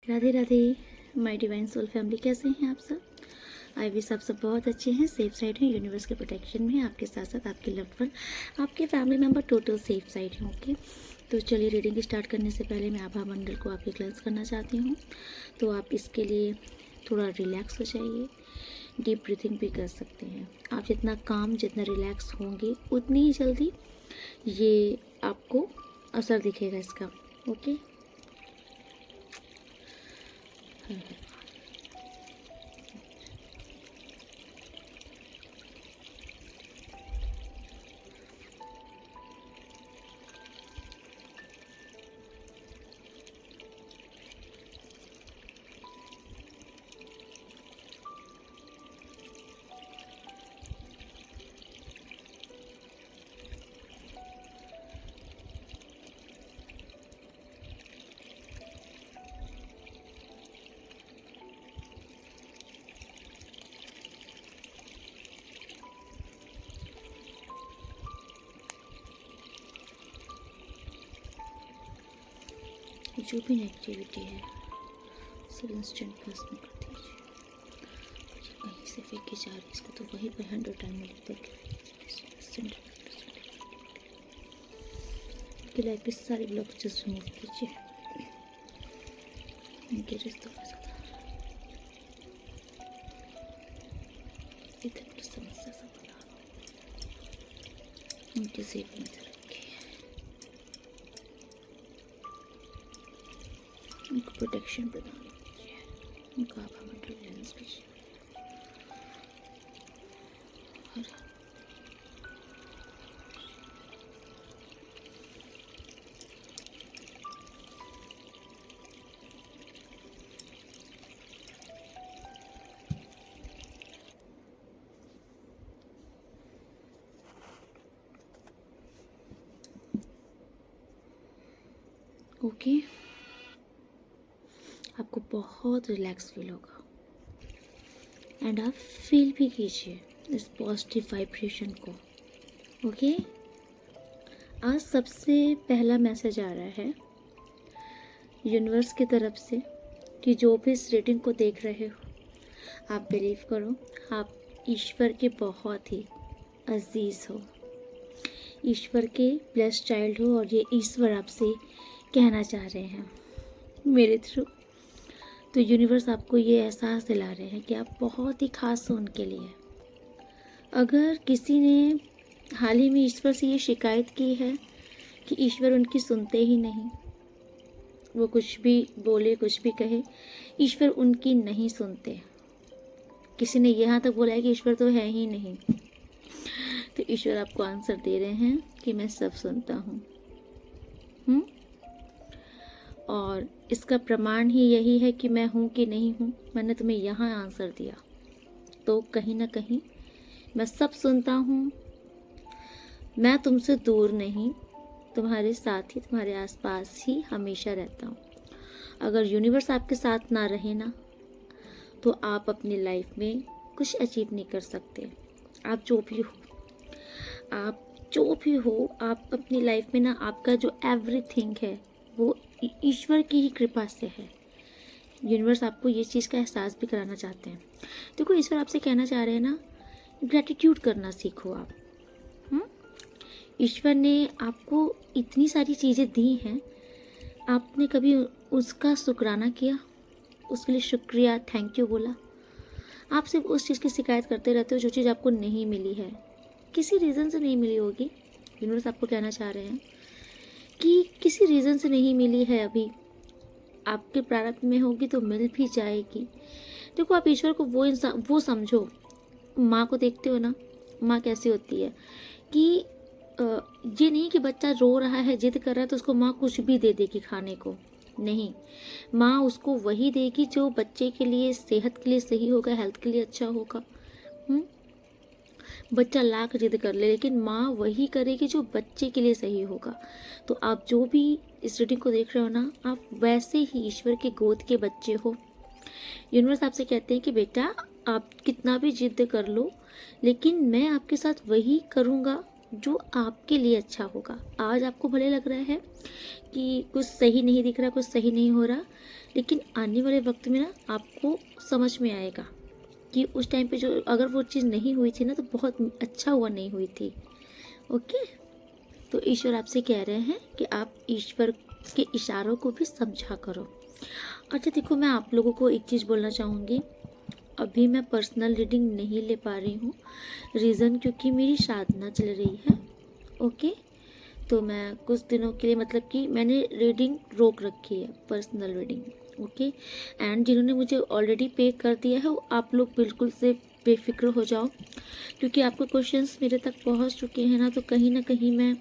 Radhe Radhe my divine soul family, कैसे हैं आप सब। आई विश आप सब बहुत अच्छे हैं, सेफ साइड हैं, यूनिवर्स के प्रोटेक्शन में आपके साथ साथ आपके लव्ड वन, आपके family member total safe side हैं। ओके, तो चलिए रीडिंग स्टार्ट करने से पहले मैं आभा मंडल को आपके क्लेंस करना चाहती हूँ। तो आप इसके लिए थोड़ा रिलैक्स हो जाइए, डीप ब्रीथिंग भी कर सकते हैं। आप जितना काम जितना रिलैक्स होंगे उतनी ही जल्दी ये आपको असर दिखेगा इसका। ओके, जो भी नेगेटिविटी है सब इंस्टेंट पास में कर दीजिए। ये कहीं से फेंकी जा रही, इसको तो वहीं पर 100 टाइम में लिख करके लाइफ के सारे ब्लॉकेजेस रिमूव कीजिए। उनके रिश्तों का इधर की समस्या सब बना उनके सेफ में रखिए, उनको प्रोटेक्शन प्रदान कीजिए, उनका आभा मंडल बैलेंस कीजिए। ओके, आपको बहुत रिलैक्स फील होगा एंड आप फील भी कीजिए इस पॉजिटिव वाइब्रेशन को। ओके, आज सबसे पहला मैसेज आ रहा है यूनिवर्स की तरफ से कि जो भी इस रीडिंग को देख रहे हो, आप बिलीव करो आप ईश्वर के बहुत ही अजीज़ हो, ईश्वर के ब्लेस्ड चाइल्ड हो, और ये ईश्वर आपसे कहना चाह रहे हैं मेरे थ्रू। तो यूनिवर्स आपको ये एहसास दिला रहे हैं कि आप बहुत ही खास हो उनके लिए। अगर किसी ने हाल ही में ईश्वर से ये शिकायत की है कि ईश्वर उनकी सुनते ही नहीं, वो कुछ भी बोले कुछ भी कहे ईश्वर उनकी नहीं सुनते, किसी ने यहाँ तक बोला है कि ईश्वर तो है ही नहीं, तो ईश्वर आपको आंसर दे रहे हैं कि मैं सब सुनता हूँ। और इसका प्रमाण ही यही है कि मैं हूँ कि नहीं हूँ, मैंने तुम्हें यहाँ आंसर दिया, तो कहीं ना कहीं मैं सब सुनता हूँ। मैं तुमसे दूर नहीं, तुम्हारे साथ ही तुम्हारे आसपास ही हमेशा रहता हूँ। अगर यूनिवर्स आपके साथ ना रहे ना, तो आप अपनी लाइफ में कुछ अचीव नहीं कर सकते। आप जो भी हो, आप अपनी लाइफ में ना, आपका जो एवरीथिंग है वो ईश्वर की ही कृपा से है। यूनिवर्स आपको ये चीज़ का एहसास भी कराना चाहते हैं। देखो, ईश्वर आपसे कहना चाह रहे हैं ना, ग्रैटिट्यूड करना सीखो आप। ईश्वर ने आपको इतनी सारी चीज़ें दी हैं, आपने कभी उसका शुक्राना किया, उसके लिए शुक्रिया, थैंक यू बोला? आप सिर्फ उस चीज़ की शिकायत करते रहते हो जो चीज़ आपको नहीं मिली है, किसी रीज़न से नहीं मिली होगी। यूनिवर्स आपको कहना चाह रहे हैं कि किसी रीज़न से नहीं मिली है, अभी आपके प्रारब्ध में होगी तो मिल भी जाएगी। देखो, आप ईश्वर को वो समझो, माँ को देखते हो ना, माँ कैसी होती है कि ये नहीं कि बच्चा रो रहा है, जिद कर रहा है तो उसको माँ कुछ भी दे देगी खाने को, नहीं, माँ उसको वही देगी जो बच्चे के लिए, सेहत के लिए सही होगा, हेल्थ के लिए अच्छा होगा। बच्चा लाख जिद कर ले, लेकिन माँ वही करेगी जो बच्चे के लिए सही होगा। तो आप जो भी इस रीडिंग को देख रहे हो ना, आप वैसे ही ईश्वर के गोद के बच्चे हो। यूनिवर्स आपसे कहते हैं कि बेटा, आप कितना भी जिद कर लो, लेकिन मैं आपके साथ वही करूँगा जो आपके लिए अच्छा होगा। आज आपको भले लग रहा है कि कुछ सही नहीं दिख रहा, कुछ सही नहीं हो रहा, लेकिन आने वाले वक्त में ना आपको समझ में आएगा कि उस टाइम पे जो अगर वो चीज़ नहीं हुई थी ना तो बहुत अच्छा हुआ नहीं हुई थी। ओके, तो ईश्वर आपसे कह रहे हैं कि आप ईश्वर के इशारों को भी समझा करो। अच्छा देखो, मैं आप लोगों को एक चीज़ बोलना चाहूँगी, अभी मैं पर्सनल रीडिंग नहीं ले पा रही हूँ। रीज़न क्योंकि मेरी साधना चल रही है। ओके, तो मैं कुछ दिनों के लिए मतलब कि मैंने रीडिंग रोक रखी है, पर्सनल रीडिंग। ओके, एंड जिन्होंने मुझे ऑलरेडी पे कर दिया है वो आप लोग बिल्कुल से बेफिक्र हो जाओ, क्योंकि आपके क्वेश्चंस मेरे तक पहुंच चुके हैं ना, तो कहीं ना कहीं मैं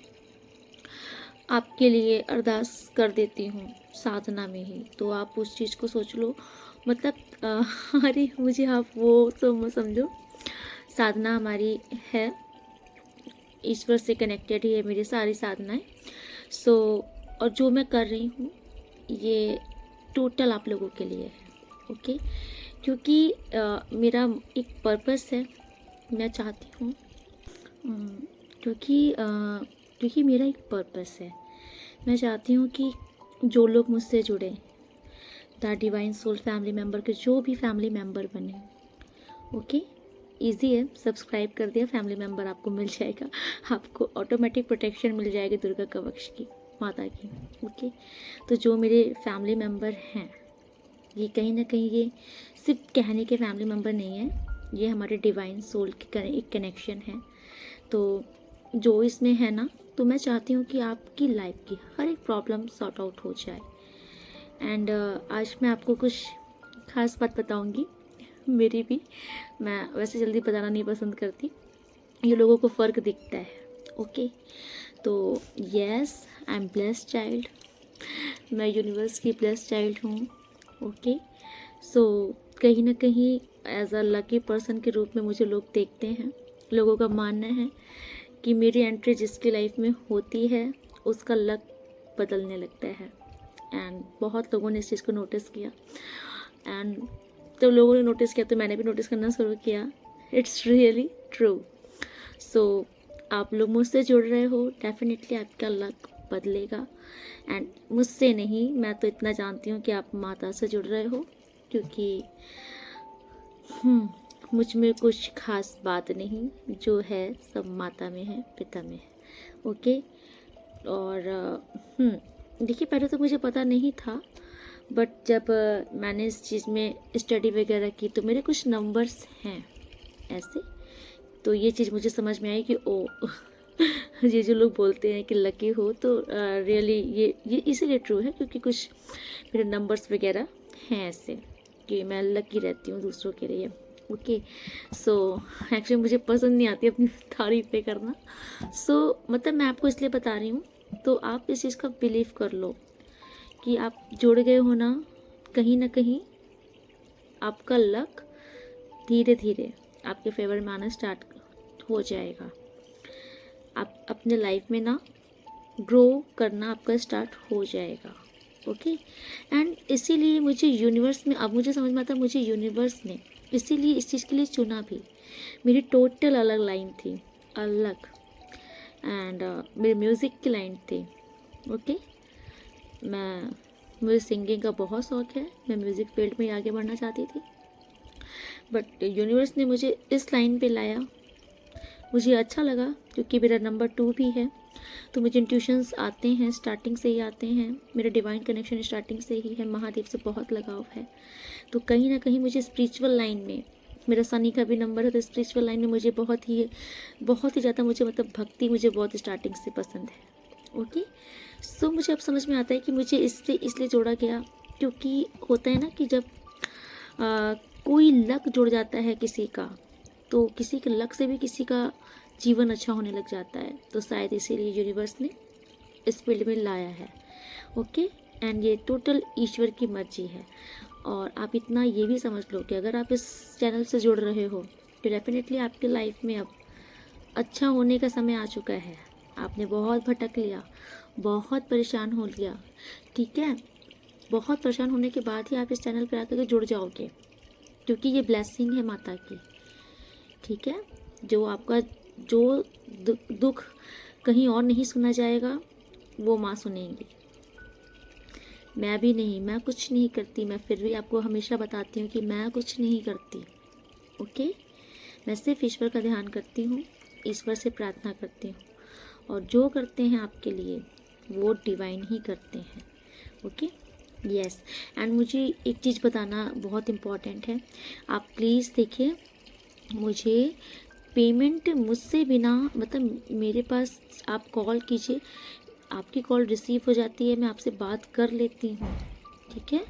आपके लिए अरदास कर देती हूँ साधना में ही, तो आप उस चीज़ को सोच लो। मतलब अरे मुझे आप वो समझो, साधना हमारी है, ईश्वर से कनेक्टेड ही है मेरी सारी साधनाएं। सो और जो मैं कर रही हूँ ये टोटल आप लोगों के लिए है। ओके, क्योंकि मेरा एक पर्पस है, मैं चाहती हूँ क्योंकि मेरा एक पर्पस है, मैं चाहती हूँ कि जो लोग मुझसे जुड़े, the divine soul family member के जो भी फैमिली मेम्बर बने, ओके, इजी है, सब्सक्राइब कर दिया, फैमिली मेम्बर आपको मिल जाएगा, आपको ऑटोमेटिक प्रोटेक्शन मिल जाएगी दुर्गा कवच की, माता की। ओके, तो जो मेरे फैमिली मेम्बर हैं, ये कहीं ना कहीं ये सिर्फ कहने के फैमिली मेम्बर नहीं है, ये हमारे डिवाइन सोल की एक कनेक्शन है। तो जो इसमें है ना, तो मैं चाहती हूँ कि आपकी लाइफ की हर एक प्रॉब्लम सॉर्ट आउट हो जाए। एंड आज मैं आपको कुछ खास बात बताऊँगी, मेरी भी, मैं वैसे जल्दी बताना नहीं पसंद करती, ये लोगों को फ़र्क दिखता है। ओके, तो yes, I am blessed child, मैं यूनिवर्स की ब्लेस्ड चाइल्ड हूँ। ओके, सो कहीं ना कहीं एज अ लकी पर्सन के रूप में मुझे लोग देखते हैं, लोगों का मानना है कि मेरी एंट्री जिसकी लाइफ में होती है उसका लक बदलने लगता है। एंड बहुत लोगों ने इस चीज़ को नोटिस किया, एंड तो लोगों ने नोटिस किया तो मैंने भी नोटिस करना शुरू किया। It's really true. सो आप लोग मुझसे जुड़ रहे हो, डेफिनेटली आपका लक बदलेगा। एंड मुझसे नहीं, मैं तो इतना जानती हूँ कि आप माता से जुड़ रहे हो, क्योंकि मुझ में कुछ खास बात नहीं, जो है सब माता में है, पिता में है। ओके, और देखिए पहले तो मुझे पता नहीं था, बट जब मैंने इस चीज़ में स्टडी वगैरह की तो मेरे कुछ नंबर्स हैं ऐसे, तो ये चीज़ मुझे समझ में आई कि ओ ये जो लोग बोलते हैं कि लकी हो, तो रियली ये इसीलिए ट्रू है क्योंकि कुछ मेरे नंबर्स वगैरह हैं ऐसे कि मैं लकी रहती हूँ दूसरों के लिए। ओके, सो एक्चुअली मुझे पसंद नहीं आती अपनी तारीफ़ें करना, सो मतलब मैं आपको इसलिए बता रही हूँ, तो आप इस चीज़ का बिलीव कर लो कि आप जुड़ गए हो ना कहीं आपका लक धीरे धीरे आपके फेवर में आना स्टार्ट हो जाएगा। आप अपने लाइफ में ना ग्रो करना आपका स्टार्ट हो जाएगा। ओके, एंड इसीलिए मुझे यूनिवर्स में, अब मुझे समझ में आता है, मुझे यूनिवर्स ने इसीलिए इस चीज़ के लिए चुना भी। मेरी टोटल अलग लाइन थी, अलग, एंड मेरी म्यूज़िक की लाइन थी। ओके, मुझे सिंगिंग का बहुत शौक़ है, मैं म्यूज़िक फील्ड में आगे बढ़ना चाहती थी, बट यूनिवर्स ने मुझे इस लाइन पे लाया। मुझे अच्छा लगा क्योंकि मेरा नंबर 2 भी है, तो मुझे इंट्यूशंस आते हैं, स्टार्टिंग से ही आते हैं, मेरा डिवाइन कनेक्शन स्टार्टिंग से ही है, महादेव से बहुत लगाव है। तो कहीं ना कहीं मुझे स्पिरिचुअल लाइन में, मेरा सनी का भी नंबर है, तो स्पिरिचुअल लाइन में मुझे बहुत ही ज़्यादा मुझे मतलब भक्ति मुझे बहुत स्टार्टिंग से पसंद है। ओके, सो मुझे अब समझ में आता है कि मुझे इसलिए जोड़ा गया, क्योंकि होता है ना कि जब कोई लक जुड़ जाता है किसी का, तो किसी के लक से भी किसी का जीवन अच्छा होने लग जाता है, तो शायद इसीलिए यूनिवर्स ने इस फील्ड में लाया है। ओके, एंड ये टोटल ईश्वर की मर्जी है। और आप इतना ये भी समझ लो कि अगर आप इस चैनल से जुड़ रहे हो तो डेफिनेटली आपकी लाइफ में अब अच्छा होने का समय आ चुका है। आपने बहुत भटक लिया, बहुत परेशान हो लिया, ठीक है, बहुत परेशान होने के बाद ही आप इस चैनल पर आकर के जुड़ जाओगे, क्योंकि ये ब्लेसिंग है माता की। ठीक है, जो आपका जो दुख कहीं और नहीं सुना जाएगा वो माँ सुनेंगी। मैं भी नहीं, मैं कुछ नहीं करती, मैं फिर भी आपको हमेशा बताती हूँ कि मैं कुछ नहीं करती। ओके, मैं सिर्फ ईश्वर का ध्यान करती हूँ, ईश्वर से प्रार्थना करती हूँ, और जो करते हैं आपके लिए वो डिवाइन ही करते हैं। Okay, yes. एंड मुझे एक चीज़ बताना बहुत इम्पॉर्टेंट है, आप प्लीज़ देखिए, मुझे पेमेंट मुझसे बिना, मतलब मेरे पास आप कॉल कीजिए, आपकी कॉल रिसीव हो जाती है, मैं आपसे बात कर लेती हूँ, ठीक है,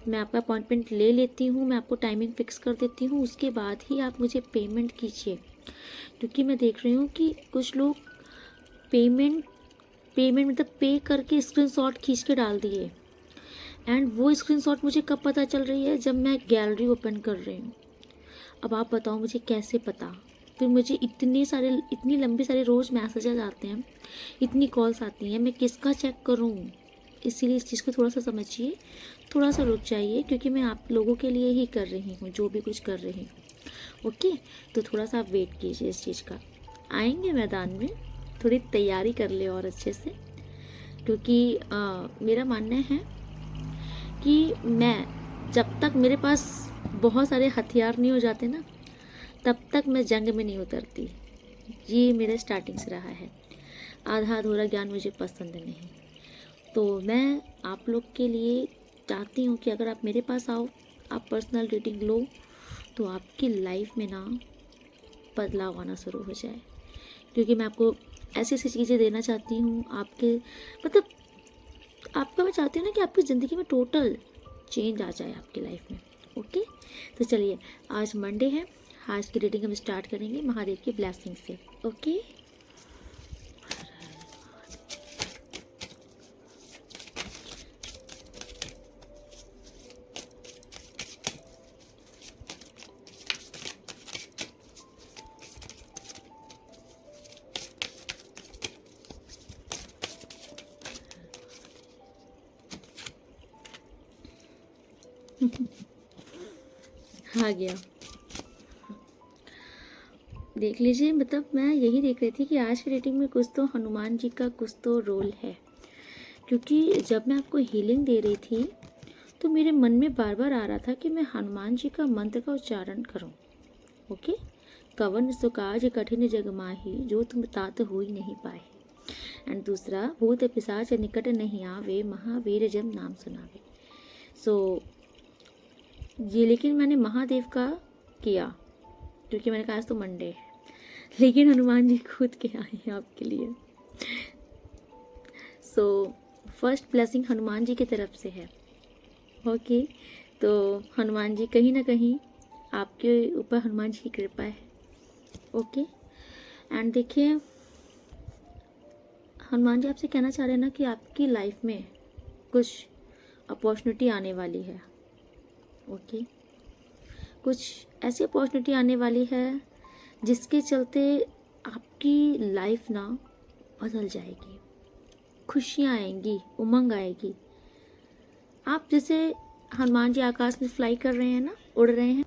मैं आपका अपॉइंटमेंट ले लेती हूँ, मैं आपको टाइमिंग फिक्स कर देती हूँ, उसके बाद ही आप मुझे पेमेंट कीजिए। क्योंकि मैं देख रही हूँ कि कुछ लोग पेमेंट पेमेंट मतलब पे करके स्क्रीनशॉट खींच के डाल दिए, एंड वो स्क्रीनशॉट मुझे कब पता चल रही है, जब मैं गैलरी ओपन कर रही हूँ। अब आप बताओ मुझे कैसे पता? फिर मुझे इतनी लंबी सारे रोज़ मैसेजेस आते हैं, इतनी कॉल्स आती हैं, मैं किसका चेक करूँ? इसीलिए इस चीज़ को थोड़ा सा समझिए, थोड़ा सा रुक जाइए, क्योंकि मैं आप लोगों के लिए ही कर रही हूँ जो भी कुछ कर रही हूँ। ओके, तो थोड़ा सा आप वेट कीजिए इस चीज़ का। आएंगे मैदान में, थोड़ी तैयारी कर ले और अच्छे से, क्योंकि मेरा मानना है कि मैं, जब तक मेरे पास बहुत सारे हथियार नहीं हो जाते ना, तब तक मैं जंग में नहीं उतरती। ये मेरा स्टार्टिंग से रहा है। आधा अधूरा ज्ञान मुझे पसंद नहीं। तो मैं आप लोग के लिए चाहती हूँ कि अगर आप मेरे पास आओ, आप पर्सनल रीडिंग लो, तो आपकी लाइफ में ना बदलाव आना शुरू हो जाए। क्योंकि मैं आपको ऐसी ऐसी चीज़ें देना चाहती हूँ, आपके मतलब आपका, मैं चाहती हूँ ना कि आपकी ज़िंदगी में टोटल चेंज आ जाए आपकी लाइफ में। ओके, तो चलिए, आज मंडे है, आज की रीडिंग हम स्टार्ट करेंगे महादेव की ब्लेसिंग से। ओके, आ गया। देख लीजिए, मतलब मैं यही देख रही थी कि आज की रीडिंग में कुछ तो हनुमान जी का कुछ तो रोल है। क्योंकि जब मैं आपको हीलिंग दे रही थी, तो मेरे मन में बार बार आ रहा था कि मैं हनुमान जी का मंत्र का उच्चारण करूं। ओके, कवन सो काज कठिन जग माही, जो तुम तात हो ही नहीं पाए। एंड दूसरा, भूत पिशाच निकट नहीं आवे, महावीर जब नाम सुनावे। सो ये, लेकिन मैंने महादेव का किया, क्योंकि मैंने कहा आज तो मंडे है, लेकिन हनुमान जी खुद के आए हैं आपके लिए। So first blessing Hanuman ji की तरफ से है। ओके, तो हनुमान जी कहीं ना कहीं आपके ऊपर, हनुमान जी की कृपा है। ओके, एंड देखिए, हनुमान जी आपसे कहना चाह रहे हैं ना कि आपकी लाइफ में कुछ अपॉर्चुनिटी आने वाली है। ओके, कुछ ऐसी अपॉर्चुनिटी आने वाली है जिसके चलते आपकी लाइफ ना बदल जाएगी, खुशियाँ आएंगी, उमंग आएगी। आप जैसे हनुमान जी आकाश में फ्लाई कर रहे हैं ना, उड़ रहे हैं,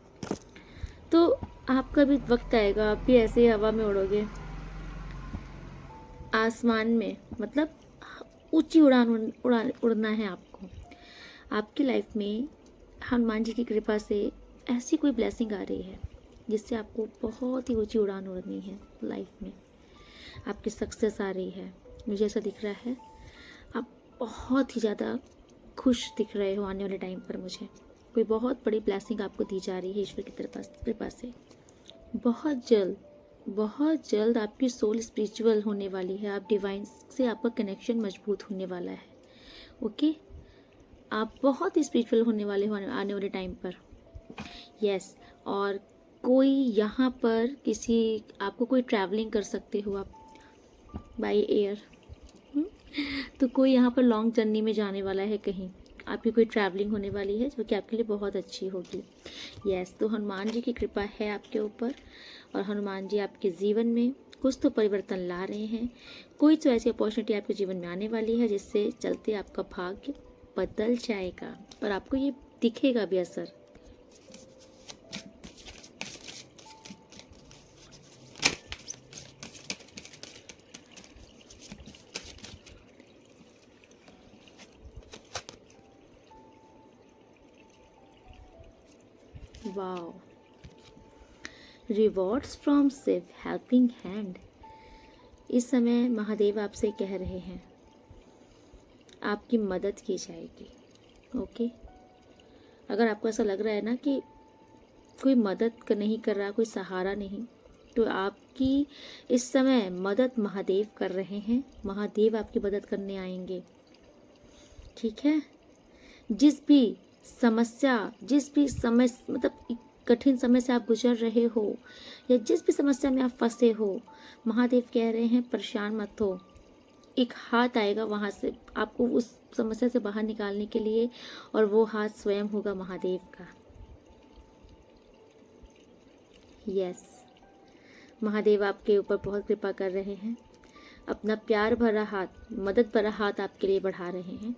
तो आपका भी वक्त आएगा, आप भी ऐसे ही हवा में उड़ोगे, आसमान में, मतलब ऊंची उड़ना है आपको। आपकी लाइफ में हनुमान जी की कृपा से ऐसी कोई ब्लेसिंग आ रही है जिससे आपको बहुत ही ऊंची उड़ान उड़नी है लाइफ में। आपकी सक्सेस आ रही है, मुझे ऐसा दिख रहा है। आप बहुत ही ज़्यादा खुश दिख रहे हो आने वाले टाइम पर। मुझे कोई बहुत बड़ी ब्लेसिंग आपको दी जा रही है ईश्वर की कृपा से। बहुत जल्द आपकी सोल स्पिरिचुअल होने वाली है, आप डिवाइन से आपका कनेक्शन मजबूत होने वाला है। ओके, आप बहुत ही स्पिरिचुअल होने वाले हो आने वाले टाइम पर। यस, और कोई यहाँ पर किसी, आपको कोई ट्रैवलिंग कर सकते हो आप बाय एयर। तो कोई यहाँ पर लॉन्ग जर्नी में जाने वाला है कहीं, आपकी कोई ट्रैवलिंग होने वाली है जो कि आपके लिए बहुत अच्छी होगी। यस, तो हनुमान जी की कृपा है आपके ऊपर, और हनुमान जी आपके जीवन में कुछ तो परिवर्तन ला रहे हैं। कोई तो ऐसी अपॉर्चुनिटी आपके जीवन में आने वाली है जिससे चलते आपका भाग्य बदल जाएगा, और आपको ये दिखेगा भी असर। Wow, rewards from Shiv helping hand. इस समय महादेव आपसे कह रहे हैं आपकी मदद की जाएगी। ओके, अगर आपको ऐसा लग रहा है ना कि कोई मदद नहीं कर रहा, कोई सहारा नहीं, तो आपकी इस समय मदद महादेव कर रहे हैं। महादेव आपकी मदद करने आएंगे, ठीक है। जिस भी समस्या, जिस भी समय, मतलब कठिन समय से आप गुजर रहे हो या जिस भी समस्या में आप फंसे हो, महादेव कह रहे हैं परेशान मत हो। एक हाथ आएगा वहाँ से आपको उस समस्या से बाहर निकालने के लिए, और वो हाथ स्वयं होगा महादेव का। यस, महादेव आपके ऊपर बहुत कृपा कर रहे हैं। अपना प्यार भरा हाथ, मदद भरा हाथ आपके लिए बढ़ा रहे हैं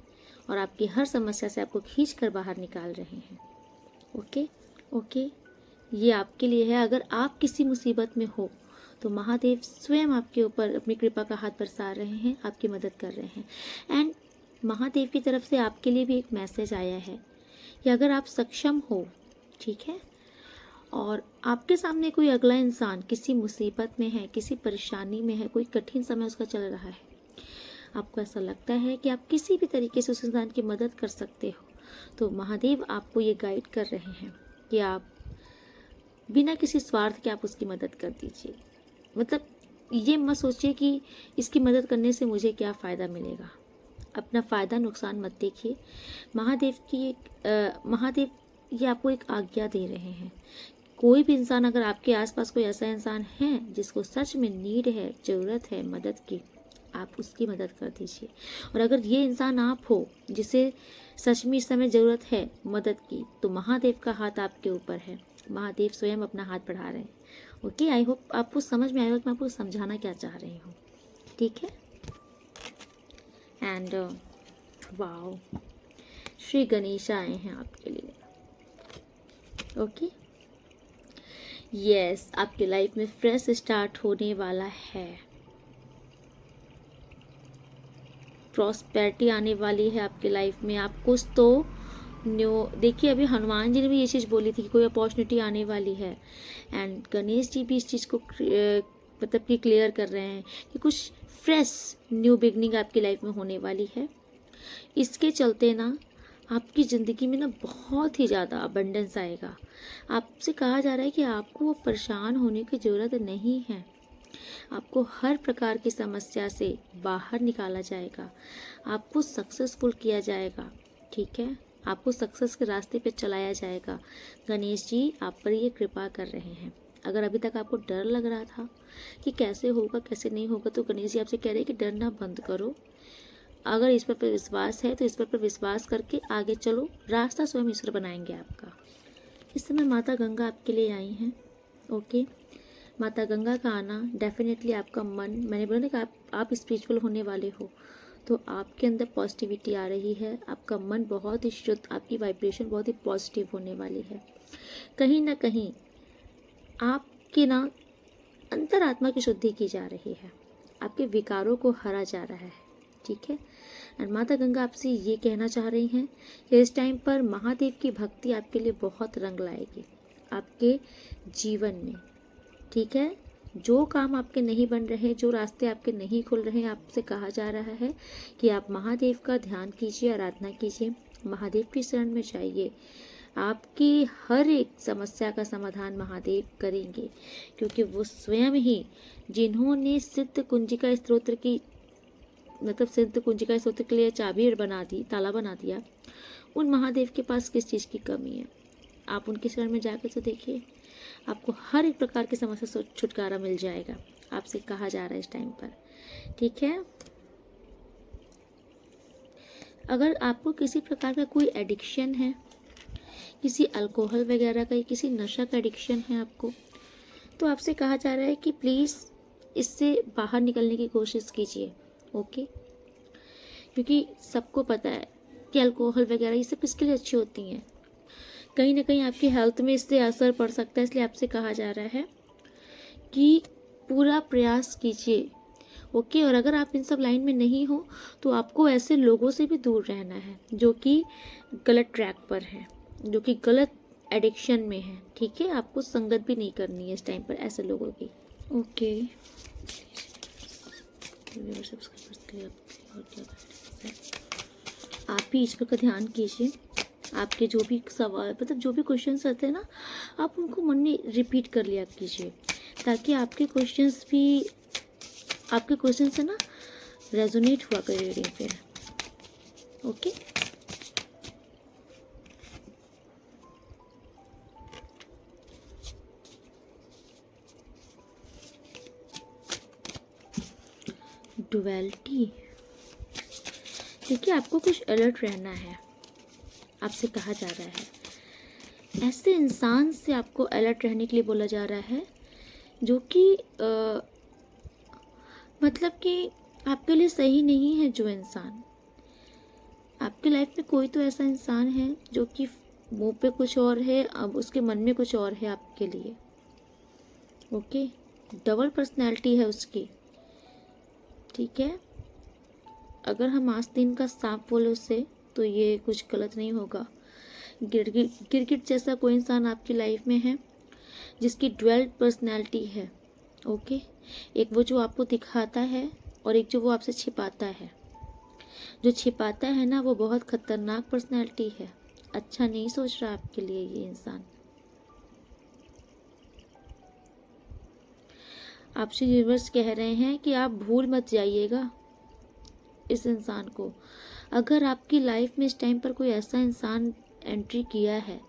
और आपकी हर समस्या से आपको खींच कर बाहर निकाल रहे हैं। ओके ओके, ये आपके लिए है। अगर आप किसी मुसीबत में हो तो महादेव स्वयं आपके ऊपर अपनी कृपा का हाथ बरसा रहे हैं, आपकी मदद कर रहे हैं। एंड महादेव की तरफ से आपके लिए भी एक मैसेज आया है कि अगर आप सक्षम हो, ठीक है, और आपके सामने कोई अगला इंसान किसी मुसीबत में है, किसी परेशानी में है, कोई कठिन समय उसका चल रहा है, आपको ऐसा लगता है कि आप किसी भी तरीके से उस इंसान की मदद कर सकते हो, तो महादेव आपको ये गाइड कर रहे हैं कि आप बिना किसी स्वार्थ के आप उसकी मदद कर दीजिए। मतलब ये मत सोचिए कि इसकी मदद करने से मुझे क्या फ़ायदा मिलेगा। अपना फ़ायदा नुकसान मत देखिए। महादेव ये आपको एक आज्ञा दे रहे हैं। कोई भी इंसान, अगर आपके आसपास कोई ऐसा इंसान है जिसको सच में नीड है, ज़रूरत है मदद की, आप उसकी मदद कर दीजिए। और अगर ये इंसान आप हो जिसे सच में इस समय ज़रूरत है मदद की, तो महादेव का हाथ आपके ऊपर है। महादेव स्वयं अपना हाथ बढ़ा रहे हैं। ओके, आई होप आपको समझ में आएगा कि मैं आपको समझाना क्या चाह रही हूँ, ठीक है। एंड वाओ, श्री गणेश आए हैं आपके लिए। ओके, यस, आपकी लाइफ में फ्रेश स्टार्ट होने वाला है। प्रॉस्पेरिटी आने वाली है आपकी लाइफ में। आप कुछ तो न्यू, देखिए अभी हनुमान जी ने भी ये चीज़ बोली थी कि कोई अपॉर्चुनिटी आने वाली है। एंड गणेश जी भी इस चीज़ को मतलब कि क्लियर कर रहे हैं कि कुछ फ्रेश न्यू बिगनिंग आपकी लाइफ में होने वाली है। इसके चलते ना आपकी ज़िंदगी में ना बहुत ही ज़्यादा अबंडेंस आएगा। आपसे कहा जा रहा है कि आपको परेशान होने की ज़रूरत नहीं है। आपको हर प्रकार की समस्या से बाहर निकाला जाएगा, आपको सक्सेसफुल किया जाएगा, ठीक है, आपको सक्सेस के रास्ते पे चलाया जाएगा। गणेश जी आप पर ये कृपा कर रहे हैं। अगर अभी तक आपको डर लग रहा था कि कैसे होगा कैसे नहीं होगा, तो गणेश जी आपसे कह रहे हैं कि डरना बंद करो। अगर इस पर विश्वास है तो इस पर विश्वास करके आगे चलो, रास्ता स्वयं ईश्वर बनाएंगे आपका। इस समय माता गंगा आपके लिए आई हैं। ओके, माता गंगा का आना डेफिनेटली आपका मन, मैंने बोला ना कि आप स्पिरिचुअल होने वाले हो, तो आपके अंदर पॉजिटिविटी आ रही है। आपका मन बहुत ही शुद्ध, आपकी वाइब्रेशन बहुत ही पॉजिटिव होने वाली है। कहीं ना कहीं आपकी ना अंतरात्मा की शुद्धि की जा रही है, आपके विकारों को हरा जा रहा है, ठीक है। और माता गंगा आपसे ये कहना चाह रही हैं कि इस टाइम पर महादेव की भक्ति आपके लिए बहुत रंग लाएगी आपके जीवन में, ठीक है। जो काम आपके नहीं बन रहे, जो रास्ते आपके नहीं खुल रहे, आपसे कहा जा रहा है कि आप महादेव का ध्यान कीजिए, आराधना कीजिए, महादेव की शरण में जाइए। आपकी हर एक समस्या का समाधान महादेव करेंगे, क्योंकि वो स्वयं ही जिन्होंने सिद्ध कुंजिका स्तोत्र की, मतलब सिद्ध कुंजिका स्तोत्र के लिए चाबी बना दी, ताला बना दिया, उन महादेव के पास किस चीज़ की कमी है। आप उनके शरण में जाकर तो देखिए, आपको हर एक प्रकार की समस्या से छुटकारा मिल जाएगा, आपसे कहा जा रहा है इस टाइम पर, ठीक है। अगर आपको किसी प्रकार का कोई एडिक्शन है, किसी अल्कोहल वगैरह का, किसी नशा का एडिक्शन है आपको, तो आपसे कहा जा रहा है कि प्लीज़ इससे बाहर निकलने की कोशिश कीजिए। ओके, क्योंकि सबको पता है कि अल्कोहल वगैरह ये सब किसके लिए अच्छी होती हैं, कहीं ना कहीं आपकी हेल्थ में इससे असर पड़ सकता है। इसलिए आपसे कहा जा रहा है कि पूरा प्रयास कीजिए। ओके, और अगर आप इन सब लाइन में नहीं हो तो आपको ऐसे लोगों से भी दूर रहना है जो कि गलत ट्रैक पर हैं, जो कि गलत एडिक्शन में हैं, ठीक है। आपको संगत भी नहीं करनी है इस टाइम पर ऐसे लोगों की। ओके, आप भी ईश्वर का ध्यान कीजिए। आपके जो भी सवाल मतलब जो भी क्वेश्चंस आते हैं ना, आप उनको मन में रिपीट कर लिया कीजिए, ताकि आपके क्वेश्चंस से ना रेजोनेट हुआ करे रीडिंग पे। Okay, duality. देखिए, आपको कुछ अलर्ट रहना है, आपसे कहा जा रहा है। ऐसे इंसान से आपको अलर्ट रहने के लिए बोला जा रहा है जो कि मतलब कि आपके लिए सही नहीं है। जो इंसान आपके लाइफ में, कोई तो ऐसा इंसान है जो कि मुंह पे कुछ और है, अब उसके मन में कुछ और है आपके लिए। ओके, डबल पर्सनैलिटी है उसकी, ठीक है। अगर हम आस्तीन का सांप बोले उससे, तो ये कुछ गलत नहीं होगा। गिरगिट जैसा कोई इंसान आपकी लाइफ में है जिसकी ड्वेल पर्सनैलिटी है। ओके, एक वो जो आपको दिखाता है और एक जो वो आपसे छिपाता है। जो छिपाता है ना, वो बहुत खतरनाक पर्सनैलिटी है। अच्छा नहीं सोच रहा आपके लिए ये इंसान। आपसे यूनिवर्स कह रहे हैं कि आप भूल मत जाइएगा इस इंसान को। अगर आपकी लाइफ में इस टाइम पर कोई ऐसा इंसान एंट्री किया है,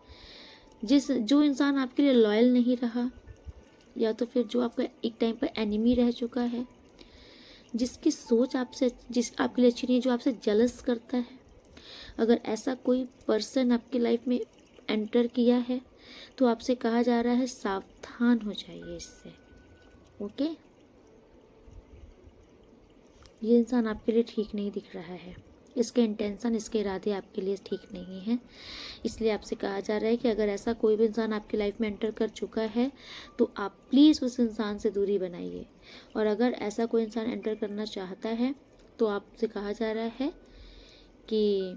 जो इंसान आपके लिए लॉयल नहीं रहा, या तो फिर जो आपका एक टाइम पर एनिमी रह चुका है, जिसकी सोच जिस आपके लिए अच्छी नहीं है, जो आपसे जलस करता है, अगर ऐसा कोई पर्सन आपकी लाइफ में एंटर किया है, तो आपसे कहा जा रहा है सावधान हो जाइए इससे। ओके, ये इंसान आपके लिए ठीक नहीं दिख रहा है। इसके इंटेंशन, इसके इरादे आपके लिए ठीक नहीं हैं। इसलिए आपसे कहा जा रहा है कि अगर ऐसा कोई भी इंसान आपकी लाइफ में एंटर कर चुका है, तो आप प्लीज़ उस इंसान से दूरी बनाइए। और अगर ऐसा कोई इंसान एंटर करना चाहता है, तो आपसे कहा जा रहा है कि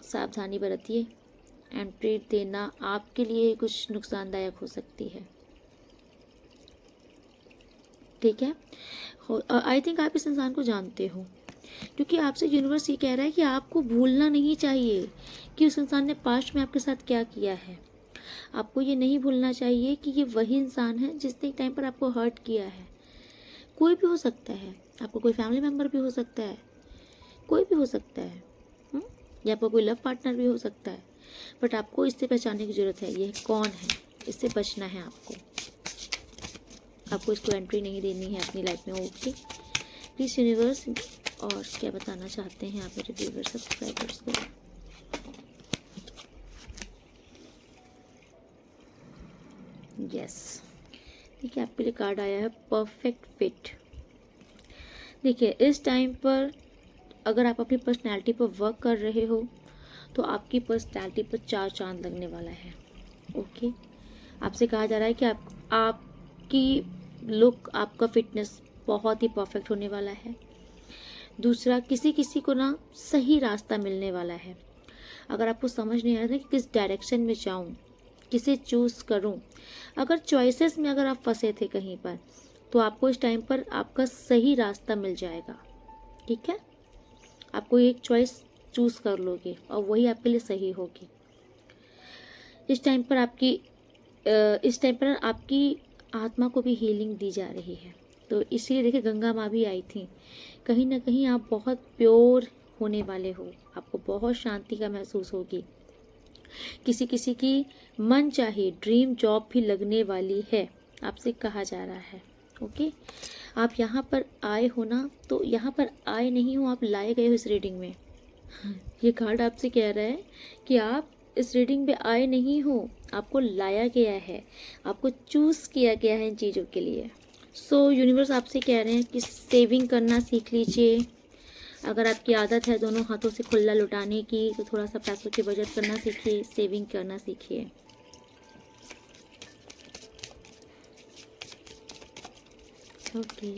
सावधानी बरतिए। एंट्री देना आपके लिए कुछ नुकसानदायक हो सकती है, ठीक है। आई थिंक आप इस इंसान को जानते हो, क्योंकि आपसे यूनिवर्स ये कह रहा है कि आपको भूलना नहीं चाहिए कि उस इंसान ने पास्ट में आपके साथ क्या किया है। आपको ये नहीं भूलना चाहिए कि ये वही इंसान है जिसने एक टाइम पर आपको हर्ट किया है। कोई भी हो सकता है, आपको कोई फैमिली मेम्बर भी हो सकता है, कोई भी हो सकता है, या आपका कोई लव पार्टनर भी हो सकता है। बट आपको इससे पहचानने की ज़रूरत है, ये कौन है, इससे बचना है आपको इसको एंट्री नहीं देनी है अपनी लाइफ में। ओके, प्लीज़ यूनिवर्स, और क्या बताना चाहते हैं आप मेरे व्यूअर सब्सक्राइबर्स को। यस, देखिए आपके लिए कार्ड आया है परफेक्ट फिट। देखिए, इस टाइम पर अगर आप अपनी पर्सनैलिटी पर वर्क कर रहे हो, तो आपकी पर्सनैलिटी पर 4 चांद लगने वाला है। ओके, आपसे कहा जा रहा है कि आपकी लुक, आपका फिटनेस बहुत ही परफेक्ट होने वाला है। दूसरा, किसी को ना सही रास्ता मिलने वाला है। अगर आपको समझ नहीं आ रहा है कि किस डायरेक्शन में जाऊं, किसे चूज़ करूं, अगर चॉइसेस में अगर आप फंसे थे कहीं पर, तो आपको इस टाइम पर आपका सही रास्ता मिल जाएगा, ठीक है। आपको एक चॉइस चूज़ कर लोगे और वही आपके लिए सही होगी। इस टाइम पर आपकी आत्मा को भी हीलिंग दी जा रही है। तो इसीलिए देखिए, गंगा माँ भी आई थी। कहीं ना कहीं आप बहुत प्योर होने वाले हो, आपको बहुत शांति का महसूस होगी। किसी की मन चाहे ड्रीम जॉब भी लगने वाली है, आपसे कहा जा रहा है। ओके, आप यहाँ पर आए हो ना, तो यहाँ पर आए नहीं हो, आप लाए गए हो इस रीडिंग में। ये कार्ड आपसे कह रहा है कि आप इस रीडिंग में आए नहीं हो, आपको लाया गया है, आपको चूज़ किया गया है इन चीज़ों के लिए। सो यूनिवर्स आपसे कह रहे हैं कि सेविंग करना सीख लीजिए। अगर आपकी आदत है दोनों हाथों से खुला लुटाने की, तो थोड़ा सा पैसों की बचत करना सीखिए, सेविंग करना सीखिए। ओके,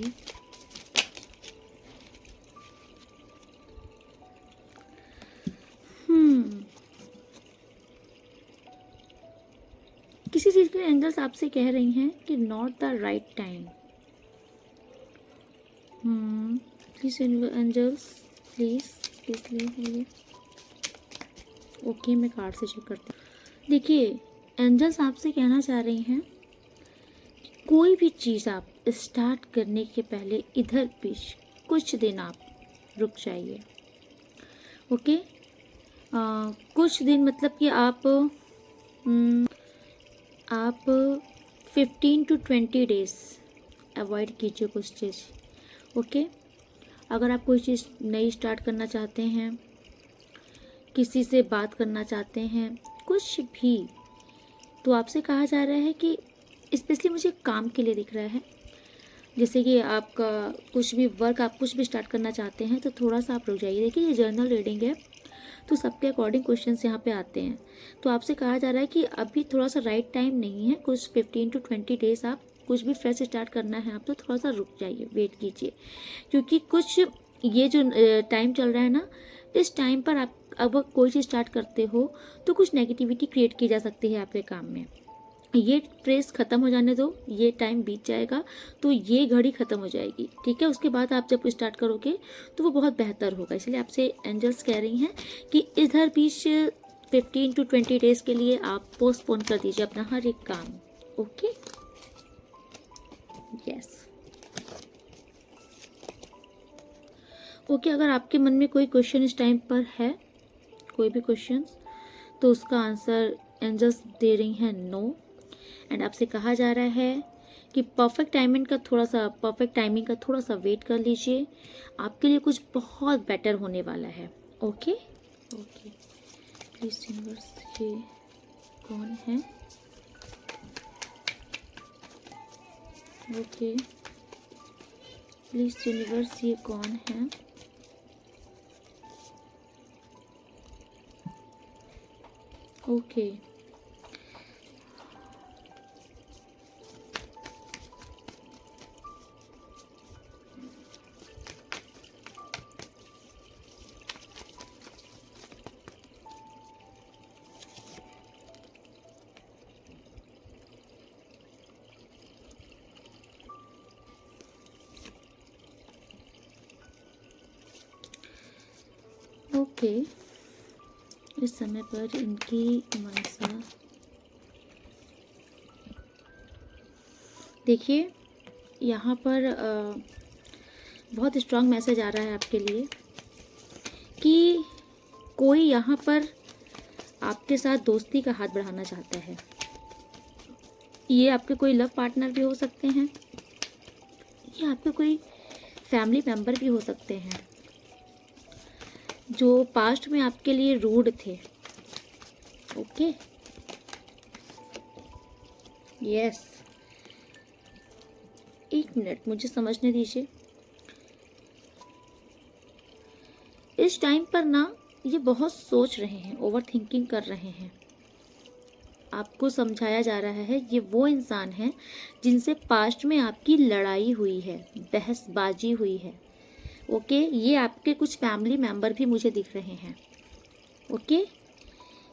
किसी चीज़ के लिए एंजल्स आपसे कह रही हैं कि not the right time. Please angels, please please. Okay, मैं कार्ड से चेक करती हूँ। देखिए, एंजल्स आपसे कहना चाह रही हैं कोई भी चीज़ आप स्टार्ट करने के पहले इधर भी कुछ दिन आप रुक जाइए। ओके, कुछ दिन मतलब कि आप 15 to 20 डेज अवॉइड कीजिए कुछ चीज़। ओके, अगर आप कोई चीज़ नई स्टार्ट करना चाहते हैं, किसी से बात करना चाहते हैं, कुछ भी, तो आपसे कहा जा रहा है कि स्पेशली मुझे काम के लिए दिख रहा है, जैसे कि आपका कुछ भी वर्क, आप कुछ भी स्टार्ट करना चाहते हैं तो थोड़ा सा आप रुक जाइए। देखिए, ये जर्नल रीडिंग है तो सबके अकॉर्डिंग क्वेश्चंस यहाँ पे आते हैं। तो आपसे कहा जा रहा है कि अभी थोड़ा सा राइट टाइम नहीं है, कुछ 15 to 20 डेज आप कुछ भी फ्रेश स्टार्ट करना है आप तो थोड़ा सा रुक जाइए, वेट कीजिए, क्योंकि कुछ ये जो टाइम चल रहा है ना, इस टाइम पर आप अब कोई चीज़ स्टार्ट करते हो तो कुछ नेगेटिविटी क्रिएट की जा सकती है आपके काम में। ये प्रेस ख़त्म हो जाने दो, ये टाइम बीत जाएगा तो ये घड़ी ख़त्म हो जाएगी, ठीक है। उसके बाद आप जब स्टार्ट करोगे तो वो बहुत बेहतर होगा। इसलिए आपसे एंजल्स कह रही हैं कि इधर बीच 15 to 20 डेज़ के लिए आप पोस्टपोन कर दीजिए अपना हर एक काम। Okay, yes. ओके, अगर आपके मन में कोई क्वेश्चन इस टाइम पर है, कोई भी क्वेश्चन, तो उसका आंसर एंजल्स दे रही हैं नो। एंड आपसे कहा जा रहा है कि परफेक्ट टाइमिंग का थोड़ा सा वेट कर लीजिए, आपके लिए कुछ बहुत बेटर होने वाला है। ओके ओके, प्लीज यूनिवर्स, ये कौन है? ओके, प्लीज यूनिवर्स, ये कौन है? ओके, ओके, इस समय पर इनकी मनसा, देखिए यहाँ पर बहुत स्ट्रांग मैसेज आ रहा है आपके लिए कि कोई यहाँ पर आपके साथ दोस्ती का हाथ बढ़ाना चाहता है। ये आपके कोई लव पार्टनर भी हो सकते हैं, ये आपके कोई फैमिली मेम्बर भी हो सकते हैं जो पास्ट में आपके लिए रूड थे। ओके, यस, एक मिनट मुझे समझने दीजिए। इस टाइम पर ना ये बहुत सोच रहे हैं, ओवर थिंकिंग कर रहे हैं। आपको समझाया जा रहा है ये वो इंसान है जिनसे पास्ट में आपकी लड़ाई हुई है, बहसबाजी हुई है। ओके, ये आपके कुछ फैमिली मेंबर भी मुझे दिख रहे हैं। ओके,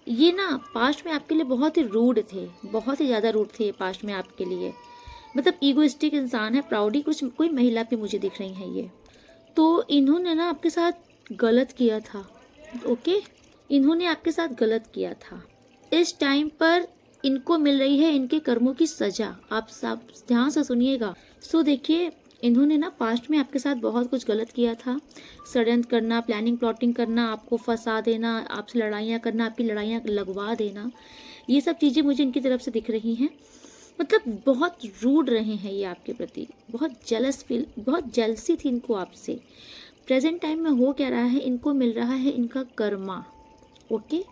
ये ना पास्ट में आपके लिए बहुत ही रूड थे, बहुत ही ज़्यादा रूड थे ये पास्ट में आपके लिए। मतलब ईगोइस्टिक इंसान है, प्राउडी कोई महिला भी मुझे दिख रही हैं ये। तो इन्होंने ना आपके साथ गलत किया था। ओके, इन्होंने आपके साथ गलत किया था। इस टाइम पर इनको मिल रही है इनके कर्मों की सजा। आप सब ध्यान से सुनिएगा। सो देखिए, इन्होंने ना पास्ट में आपके साथ बहुत कुछ गलत किया था। षड्यंत्र करना, प्लानिंग प्लॉटिंग करना, आपको फंसा देना, आपसे लड़ाइयाँ करना, आपकी लड़ाइयाँ लगवा देना, ये सब चीज़ें मुझे इनकी तरफ से दिख रही हैं। मतलब बहुत रूड रहे हैं ये आपके प्रति, बहुत जेलसी थी इनको आपसे। प्रेजेंट टाइम में हो क्या रहा है, इनको मिल रहा है इनका कर्मा। ओके,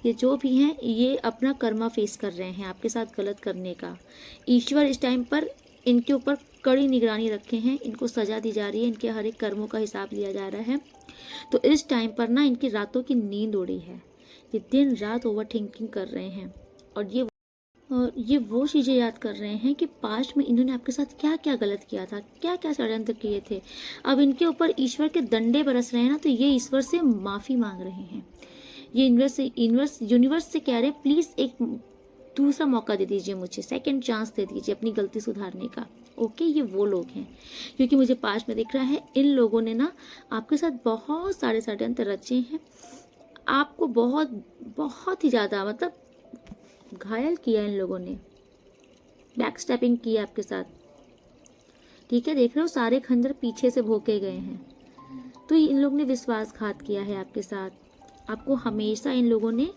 ये जो भी हैं ये अपना कर्मा फेस कर रहे हैं आपके साथ गलत करने का। ईश्वर इस टाइम पर इनके ऊपर कड़ी निगरानी रखे हैं, इनको सजा दी जा रही है, इनके हर एक कर्मों का हिसाब लिया जा रहा है। तो इस टाइम पर ना इनकी रातों की नींद उड़ी है, ये दिन रात ओवर थिंकिंग कर रहे हैं और ये वो चीज़ें याद कर रहे हैं कि पास्ट में इन्होंने आपके साथ क्या क्या गलत किया था, क्या क्या षड्यंत्र किए थे। अब इनके ऊपर ईश्वर के डंडे बरस रहे हैं ना, तो ये ईश्वर से माफ़ी मांग रहे हैं। ये यूनिवर्स से कह रहे हैं प्लीज़ एक दूसरा मौका दे दीजिए मुझे, सेकंड चांस दे दीजिए अपनी गलती सुधारने का। ओके, ये वो लोग हैं, क्योंकि मुझे पास्ट में दिख रहा है इन लोगों ने ना आपके साथ बहुत सारे षड्यंत्र रचे हैं, आपको बहुत बहुत ही ज़्यादा मतलब घायल किया इन लोगों ने, बैक स्टेपिंग की आपके साथ। ठीक है, देख रहे हो सारे खंजर पीछे से भोंके गए हैं। तो इन लोगों ने विश्वासघात किया है आपके साथ, आपको हमेशा इन लोगों ने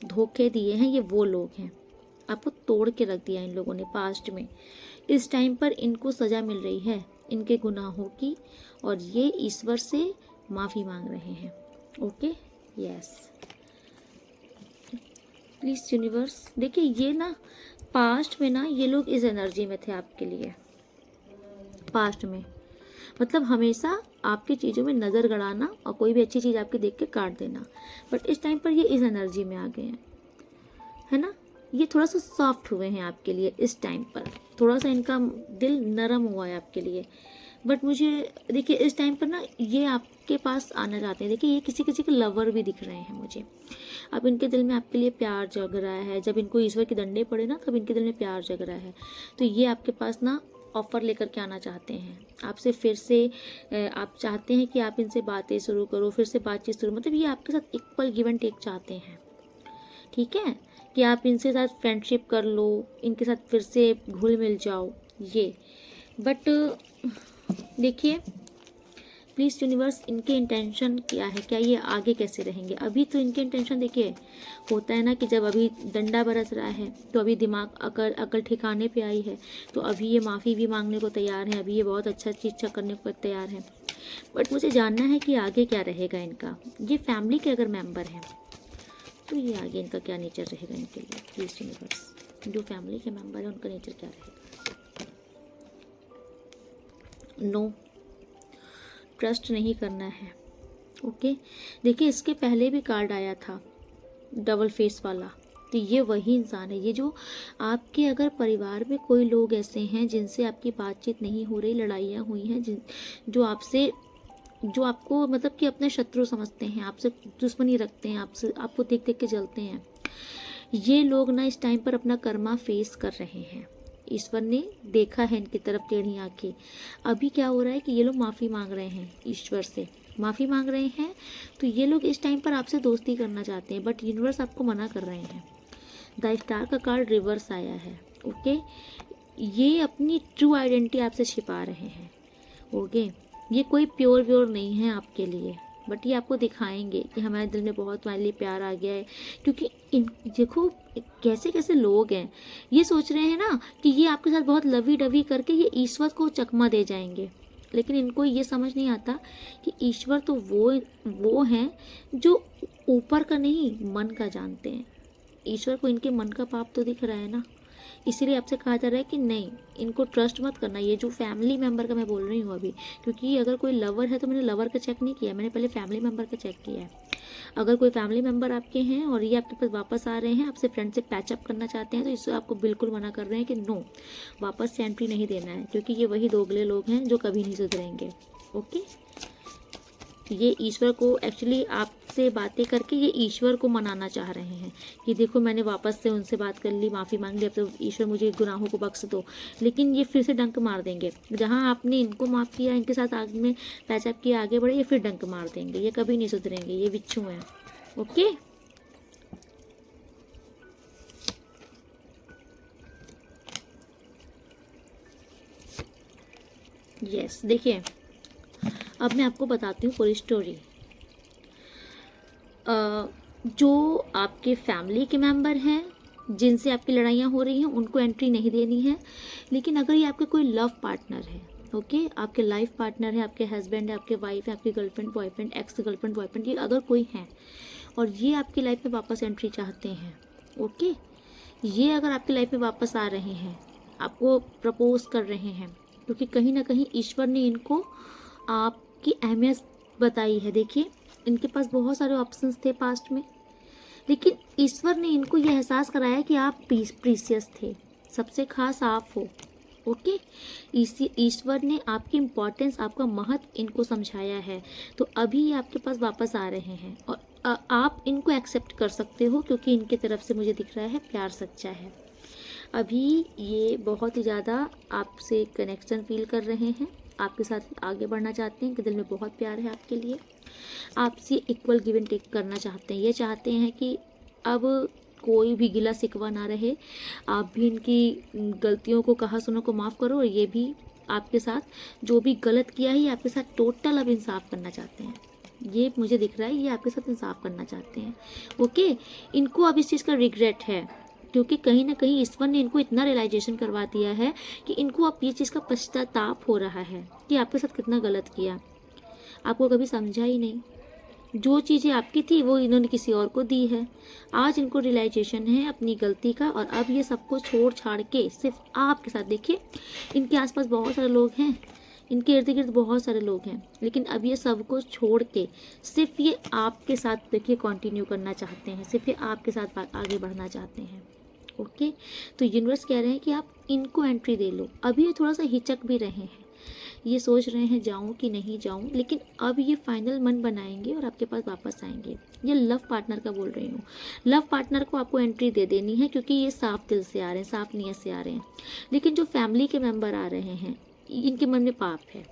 धोखे दिए हैं। ये वो लोग हैं, आपको तोड़ के रख दिया इन लोगों ने पास्ट में। इस टाइम पर इनको सज़ा मिल रही है इनके गुनाहों की, और ये ईश्वर से माफ़ी मांग रहे हैं। Okay, yes, please universe. देखिए ये ना पास्ट में ना ये लोग इस एनर्जी में थे आपके लिए, पास्ट में मतलब हमेशा आपकी चीज़ों में नज़र गड़ाना और कोई भी अच्छी चीज़ आपकी देख के काट देना। बट इस टाइम पर ये इस एनर्जी में आ गए हैं, है ना। ये थोड़ा सा सॉफ्ट हुए हैं आपके लिए इस टाइम पर, थोड़ा सा इनका दिल नरम हुआ है आपके लिए। बट मुझे देखिए इस टाइम पर ना ये आपके पास आना चाहते हैं। देखिए ये किसी किसी के लवर भी दिख रहे हैं मुझे। अब इनके दिल में आपके लिए प्यार जग रहा है, जब इनको ईश्वर के डंडे पड़े ना तब इनके दिल में प्यार जग रहा है। तो ये आपके पास ना ऑफ़र लेकर के आना चाहते हैं आपसे, फिर से आप चाहते हैं कि आप इनसे बातें शुरू करो, फिर से बातचीत शुरू, मतलब ये आपके साथ इक्वल गिव एंड टेक चाहते हैं। ठीक है, कि आप इनसे साथ फ्रेंडशिप कर लो, इनके साथ फिर से घुल मिल जाओ ये। बट देखिए प्लीज़ यूनिवर्स, इनके इंटेंशन क्या है, क्या ये आगे कैसे रहेंगे। अभी तो इनके इंटेंशन देखिए, होता है ना कि जब अभी डंडा बरस रहा है तो अभी दिमाग अकल ठिकाने पे आई है, तो अभी ये माफ़ी भी मांगने को तैयार हैं, अभी ये बहुत अच्छा चीज़ करने को तैयार हैं। बट मुझे जानना है कि आगे क्या रहेगा इनका। ये फैमिली के अगर मेम्बर हैं तो ये आगे इनका क्या नेचर रहेगा इनके लिए। प्लीज़ यूनिवर्स, जो फैमिली के मेम्बर हैं उनका नेचर क्या रहेगा। नो, ट्रस्ट नहीं करना है। ओके, देखिए इसके पहले भी कार्ड आया था डबल फेस वाला, तो ये वही इंसान है। ये जो आपके अगर परिवार में कोई लोग ऐसे हैं जिनसे आपकी बातचीत नहीं हो रही, लड़ाइयाँ हुई हैं, जो आपसे, जो आपको मतलब कि अपने शत्रु समझते हैं, आपसे दुश्मनी रखते हैं, आपसे आपको देख देख के जलते हैं, ये लोग ना इस टाइम पर अपना कर्मा फेस कर रहे हैं। ईश्वर ने देखा है इनकी तरफ टेढ़ी आंखें। अभी क्या हो रहा है कि ये लोग माफ़ी मांग रहे हैं, ईश्वर से माफ़ी मांग रहे हैं। तो ये लोग इस टाइम पर आपसे दोस्ती करना चाहते हैं, बट यूनिवर्स आपको मना कर रहे हैं। द स्टार का कार्ड रिवर्स आया है। ओके, ये अपनी ट्रू आइडेंटिटी आपसे छिपा रहे हैं। ओके, ये कोई प्योर नहीं है आपके लिए, बट ये आपको दिखाएंगे कि हमारे दिल में बहुत तुम्हारे लिए प्यार आ गया है। क्योंकि इन देखो कैसे कैसे लोग हैं, ये सोच रहे हैं ना कि ये आपके साथ बहुत लवी डवी करके ये ईश्वर को चकमा दे जाएंगे, लेकिन इनको ये समझ नहीं आता कि ईश्वर तो वो हैं जो ऊपर का नहीं मन का जानते हैं। ईश्वर को इनके मन का पाप तो दिख रहा है ना, इसीलिए आपसे कहा जा रहा है कि नहीं, इनको ट्रस्ट मत करना। ये जो फैमिली मेम्बर का मैं बोल रही हूँ अभी, क्योंकि अगर कोई लवर है तो मैंने लवर का चेक नहीं किया, मैंने पहले फैमिली मेम्बर का चेक किया है। अगर कोई फैमिली मेम्बर आपके हैं और ये आपके पास वापस आ रहे हैं, आपसे फ्रेंडशिप पैचअप करना चाहते हैं, तो इससे आपको बिल्कुल मना कर रहे हैं कि नो, वापस से एंट्री नहीं देना है, क्योंकि ये वही दोगले लोग हैं जो कभी नहीं सुधरेंगे। ओके, ये ईश्वर को एक्चुअली आपसे बातें करके ये ईश्वर को मनाना चाह रहे हैं कि देखो मैंने वापस से उनसे बात कर ली, माफ़ी मांग ली, अब तो ईश्वर मुझे गुनाहों को बख्श दो। लेकिन ये फिर से डंक मार देंगे, जहां आपने इनको माफ़ किया, इनके साथ आगे में पैचअप किया, आगे बढ़े, ये फिर डंक मार देंगे। ये कभी नहीं सुधरेंगे, ये बिच्छू हैं। ओके, यस, देखिए अब मैं आपको बताती हूँ पूरी स्टोरी। जो आपके फैमिली के मेंबर हैं जिनसे आपकी लड़ाइयाँ हो रही हैं, उनको एंट्री नहीं देनी है। लेकिन अगर ये आपके कोई लव पार्टनर है, ओके, आपके लाइफ पार्टनर है, आपके हस्बैंड है, आपके वाइफ है, आपकी girlfriend boyfriend, ex girlfriend boyfriend, ये अगर कोई है और ये आपकी लाइफ में वापस एंट्री चाहते हैं, ओके, ये अगर आपकी लाइफ में वापस आ रहे हैं, आपको प्रपोज कर रहे हैं, क्योंकि कहीं ना कहीं ईश्वर ने इनको आपकी अहमियत बताई है। देखिए इनके पास बहुत सारे ऑप्शंस थे पास्ट में, लेकिन ईश्वर ने इनको यह एहसास कराया कि आप प्रीसियस थे, सबसे खास आप हो। ओके, इसी ईश्वर ने आपकी इम्पोर्टेंस, आपका महत्व इनको समझाया है। तो अभी ये आपके पास वापस आ रहे हैं और आप इनको एक्सेप्ट कर सकते हो क्योंकि इनके तरफ से मुझे दिख रहा है प्यार सच्चा है। अभी ये बहुत ही ज़्यादा आपसे कनेक्शन फील कर रहे हैं, आपके साथ आगे बढ़ना चाहते हैं, कि दिल में बहुत प्यार है आपके लिए, आपसे इक्वल गिव एंड टेक करना चाहते हैं। ये चाहते हैं कि अब कोई भी गिला शिकवा ना रहे, आप भी इनकी गलतियों को, कहा सुनो को माफ़ करो, और ये भी आपके साथ जो भी गलत किया है ये आपके साथ टोटल अब इंसाफ करना चाहते हैं। ये मुझे दिख रहा है, ये आपके साथ इंसाफ करना चाहते हैं। ओके, इनको अब इस चीज़ का रिग्रेट है क्योंकि कहीं ना कहीं ईश्वर ने इनको इतना रियलाइजेशन करवा दिया है कि इनको अब ये चीज़ का पश्चाताप हो रहा है कि आपके साथ कितना गलत किया, आपको कभी समझा ही नहीं, जो चीज़ें आपकी थी वो इन्होंने किसी और को दी है। आज इनको रियलाइजेशन है अपनी गलती का, और अब ये सबको छोड़ छाड़ के सिर्फ आपके साथ, देखिए इनके आसपास बहुत सारे लोग हैं, इनके इर्द गिर्द बहुत सारे लोग हैं, लेकिन अब ये सबको छोड़ के सिर्फ ये आपके साथ देखिए कंटिन्यू करना चाहते हैं, सिर्फ ये आपके साथ आगे बढ़ना चाहते हैं। ओके, तो यूनिवर्स कह रहे हैं कि आप इनको एंट्री दे लो। अभी ये थोड़ा सा हिचक भी रहे हैं, ये सोच रहे हैं जाऊं कि नहीं जाऊं, लेकिन अब ये फाइनल मन बनाएंगे और आपके पास वापस आएंगे। ये लव पार्टनर का बोल रही हूँ, लव पार्टनर को आपको एंट्री दे देनी है क्योंकि ये साफ दिल से आ रहे हैं, साफ नीयत से आ रहे हैं। लेकिन जो फैमिली के मेंबर आ रहे हैं इनके मन में पाप है,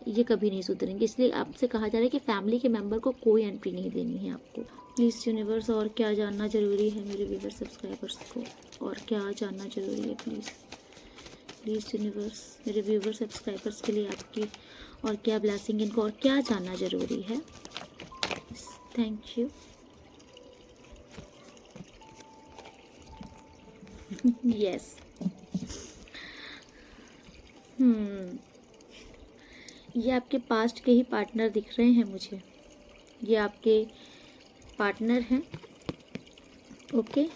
ये कभी नहीं सुधरेंगे, इसलिए आपसे कहा जा रहा है कि फैमिली के मेंबर को कोई एंट्री नहीं देनी है आपको। प्लीज़ यूनिवर्स, और क्या जानना ज़रूरी है मेरे व्यूअर सब्सक्राइबर्स को, और क्या जानना ज़रूरी है प्लीज़ यूनिवर्स, मेरे व्यूअर सब्सक्राइबर्स के लिए आपकी और क्या ब्लेसिंग इनको, और क्या जानना ज़रूरी है। Thank you. यस, ये आपके पास्ट के ही पार्टनर दिख रहे हैं मुझे, ये आपके पार्टनर हैं। ओके,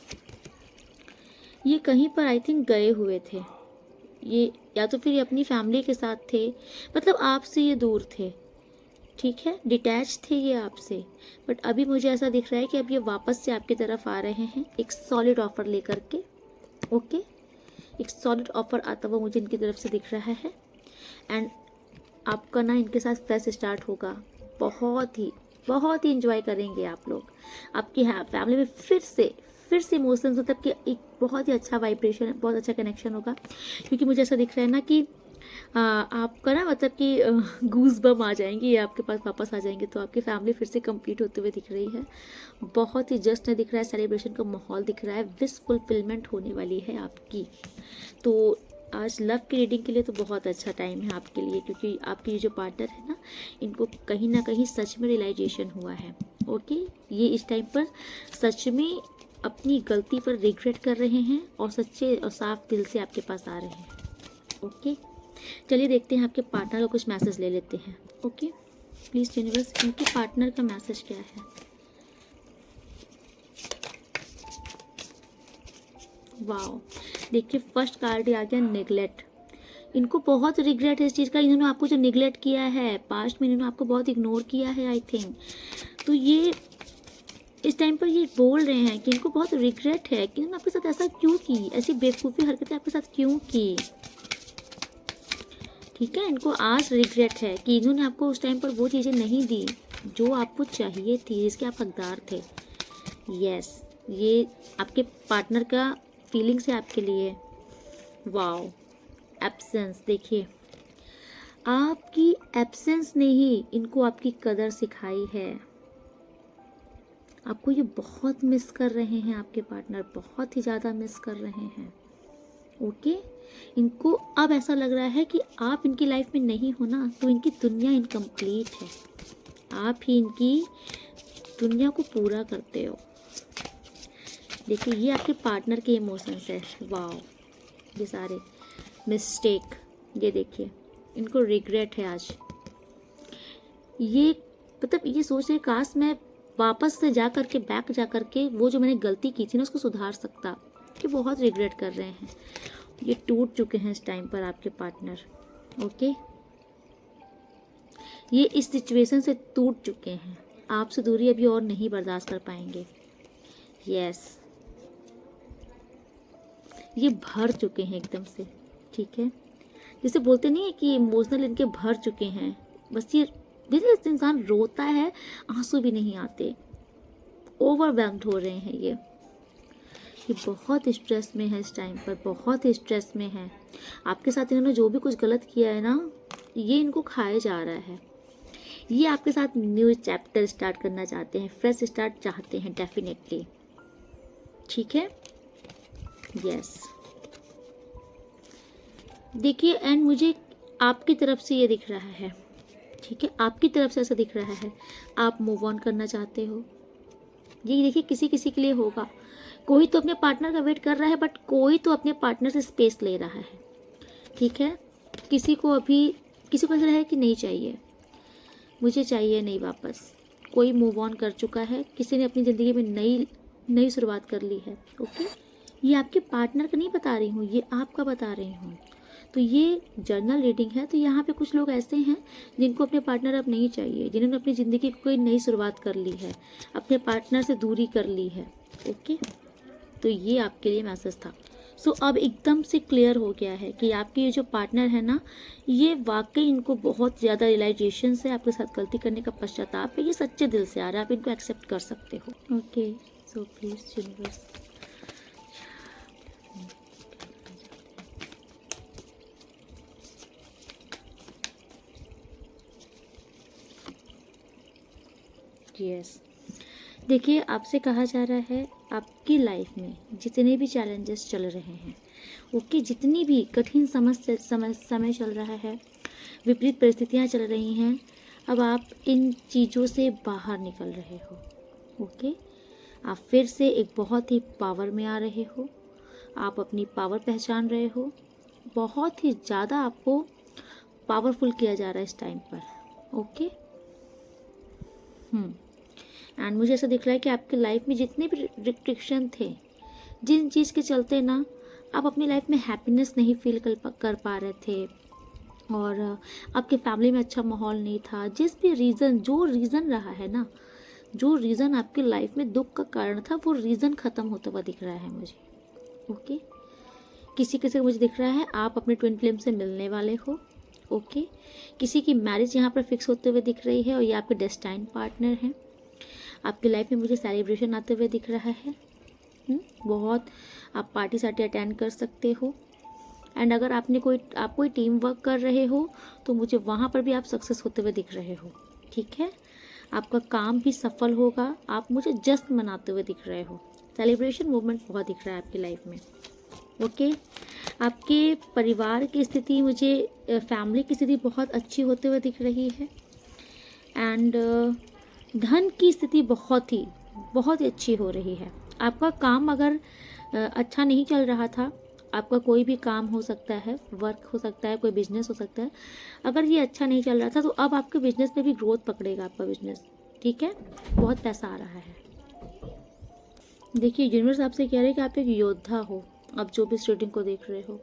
ये कहीं पर आई थिंक गए हुए थे, ये या तो फिर ये अपनी फैमिली के साथ थे, मतलब आपसे ये दूर थे, ठीक है, डिटैच थे ये आपसे, बट अभी मुझे ऐसा दिख रहा है कि अब ये वापस से आपकी तरफ आ रहे हैं एक सॉलिड ऑफर लेकर के। ओके, एक सॉलिड ऑफर आता हुआ मुझे इनकी तरफ से दिख रहा है, एंड आपका ना इनके साथ फ्रेश स्टार्ट होगा, बहुत ही इंजॉय करेंगे आप लोग, आपकी फैमिली में फिर से इमोशंस, मतलब कि एक बहुत ही अच्छा वाइब्रेशन, बहुत अच्छा कनेक्शन होगा। क्योंकि मुझे ऐसा दिख रहा है ना कि आपका ना मतलब कि गूज बम आ जाएंगे, ये आपके पास वापस आ जाएंगे, तो आपकी फैमिली फिर से कंप्लीट होते हुए दिख रही है, बहुत ही जस्ट दिख रहा है, सेलिब्रेशन का माहौल दिख रहा है, विश फुलफिलमेंट होने वाली है आपकी। तो आज लव की रीडिंग के लिए तो बहुत अच्छा टाइम है आपके लिए, क्योंकि आपके जो पार्टनर है ना, इनको कहीं ना कहीं सच में रियलाइजेशन हुआ है। ओके, ये इस टाइम पर सच में अपनी गलती पर रिग्रेट कर रहे हैं और सच्चे और साफ दिल से आपके पास आ रहे हैं। ओके, चलिए देखते हैं आपके पार्टनर का कुछ मैसेज ले लेते हैं। ओके, प्लीज़ यूनिवर्स, इनके पार्टनर का मैसेज क्या है। वाओ, देखिए फर्स्ट कार्ड आ गया नेगलेक्ट। इनको बहुत रिग्रेट है इस चीज़ का, इन्होंने आपको जो निगलेक्ट किया है पास्ट में, इन्होंने आपको बहुत इग्नोर किया है आई थिंक। तो ये इस टाइम पर ये बोल रहे हैं कि इनको बहुत रिग्रेट है कि इन्होंने आपके साथ ऐसा क्यों की, ऐसी बेवकूफ़ी हरकतें आपके साथ क्यों की। ठीक है, इनको आज रिग्रेट है कि इन्होंने आपको उस टाइम पर वो चीज़ें नहीं दी जो आपको चाहिए थी, जिसके आप हकदार थे। यस, ये आपके पार्टनर का फीलिंग्स है आपके लिए। वाओ, एब्सेंस, देखिए आपकी एब्सेंस ने ही इनको आपकी कदर सिखाई है। आपको ये बहुत मिस कर रहे हैं, आपके पार्टनर बहुत ही ज़्यादा मिस कर रहे हैं। ओके, इनको अब ऐसा लग रहा है कि आप इनकी लाइफ में नहीं हो ना, तो इनकी दुनिया इनकम्प्लीट है, आप ही इनकी दुनिया को पूरा करते हो। देखिए ये आपके पार्टनर के इमोशंस है। वाओ, ये सारे मिस्टेक, ये देखिए इनको रिग्रेट है आज। ये मतलब ये सोच रहे काश मैं वापस से जा कर के बैक जा कर के वो जो मैंने गलती की थी ना उसको सुधार सकता। कि बहुत रिग्रेट कर रहे हैं, ये टूट चुके हैं इस टाइम पर आपके पार्टनर। ओके, ये इस सिचुएशन से टूट चुके हैं, आपसे दूरी अभी और नहीं बर्दाश्त कर पाएंगे। यस, ये भर चुके हैं एकदम से। ठीक है, जैसे बोलते नहीं है कि इमोशनल इनके भर चुके हैं, बस ये जैसे इंसान रोता है आंसू भी नहीं आते, ओवरवेल्म्ड हो रहे हैं ये बहुत स्ट्रेस में है इस टाइम पर, बहुत स्ट्रेस में है। आपके साथ इन्होंने जो भी कुछ गलत किया है ना, ये इनको खाया जा रहा है। ये आपके साथ न्यू चैप्टर स्टार्ट करना चाहते हैं, फ्रेश स्टार्ट चाहते हैं डेफिनेटली, ठीक है। यस, देखिए, एंड मुझे आपकी तरफ से ये दिख रहा है, ठीक है, आपकी तरफ से ऐसा दिख रहा है, आप मूव ऑन करना चाहते हो। ये देखिए, किसी किसी के लिए होगा, कोई तो अपने पार्टनर का वेट कर रहा है, बट कोई तो अपने पार्टनर से स्पेस ले रहा है, ठीक है। किसी को ऐसा लग रहा है कि नहीं चाहिए, मुझे चाहिए नहीं वापस। कोई मूव ऑन कर चुका है, किसी ने अपनी ज़िंदगी में नई शुरुआत कर ली है, ओके। ये आपके पार्टनर का नहीं बता रही हूँ, ये आपका बता रही हूँ। तो ये जर्नल रीडिंग है। तो यहाँ पे कुछ लोग ऐसे हैं जिनको अपने पार्टनर अब नहीं चाहिए, जिन्होंने अपनी ज़िंदगी की कोई नई शुरुआत कर ली है, अपने पार्टनर से दूरी कर ली है, ओके। तो ये आपके लिए मैसेज था। सो अब एकदम से क्लियर हो गया है कि आपके ये जो पार्टनर है ना, ये वाकई इनको बहुत ज़्यादा रियलाइजेशन से आपके साथ गलती करने का पश्चाताप है, ये सच्चे दिल से आ रहा है, आप इनको एक्सेप्ट कर सकते हो, okay. So please universe, yes, देखिए, आपसे कहा जा रहा है आपकी लाइफ में जितने भी चैलेंजेस चल रहे हैं, ओके, जितनी भी कठिन समय चल रहा है, विपरीत परिस्थितियां चल रही हैं, अब आप इन चीज़ों से बाहर निकल रहे हो, ओके। आप फिर से एक बहुत ही पावर में आ रहे हो, आप अपनी पावर पहचान रहे हो, बहुत ही ज़्यादा आपको पावरफुल किया जा रहा है इस टाइम पर, ओके। एंड मुझे ऐसा दिख रहा है कि आपकी लाइफ में जितने भी रिस्ट्रिक्शन थे, जिन चीज़ के चलते ना आप अपनी लाइफ में हैप्पीनेस नहीं फील कर पा रहे थे, और आपके फैमिली में अच्छा माहौल नहीं था, जिस भी रीज़न, जो रीज़न रहा है ना, जो रीज़न आपकी लाइफ में दुख का कारण था, वो रीज़न ख़त्म होता हुआ दिख रहा है मुझे, ओके। किसी किसी को मुझे दिख रहा है आप अपने ट्विन फ्लेम से मिलने वाले हो, ओके। किसी की मैरिज यहाँ पर फिक्स होते हुए दिख रही है, और ये आपके डेस्टाइन पार्टनर हैं। आपकी लाइफ में मुझे सेलिब्रेशन आते हुए दिख रहा है, बहुत आप पार्टी सार्टी अटेंड कर सकते हो। एंड अगर आप कोई टीम वर्क कर रहे हो, तो मुझे वहाँ पर भी आप सक्सेस होते हुए दिख रहे हो, ठीक है। आपका काम भी सफल होगा, आप मुझे जश्न मनाते हुए दिख रहे हो, सेलिब्रेशन मूवमेंट बहुत दिख रहा है आपकी लाइफ में, ओके। आपके परिवार की स्थिति, मुझे फैमिली की स्थिति बहुत अच्छी होते हुए दिख रही है। एंड धन की स्थिति बहुत ही अच्छी हो रही है। आपका काम अगर अच्छा नहीं चल रहा था, आपका कोई भी काम हो सकता है, वर्क हो सकता है, कोई बिजनेस हो सकता है, अगर ये अच्छा नहीं चल रहा था, तो अब आपके बिजनेस में भी ग्रोथ पकड़ेगा आपका बिजनेस, ठीक है। बहुत पैसा आ रहा है। देखिए, यूनिवर्स आपसे कह रहे हैं कि आप एक योद्धा हो। आप जो भी रीडिंग को देख रहे हो,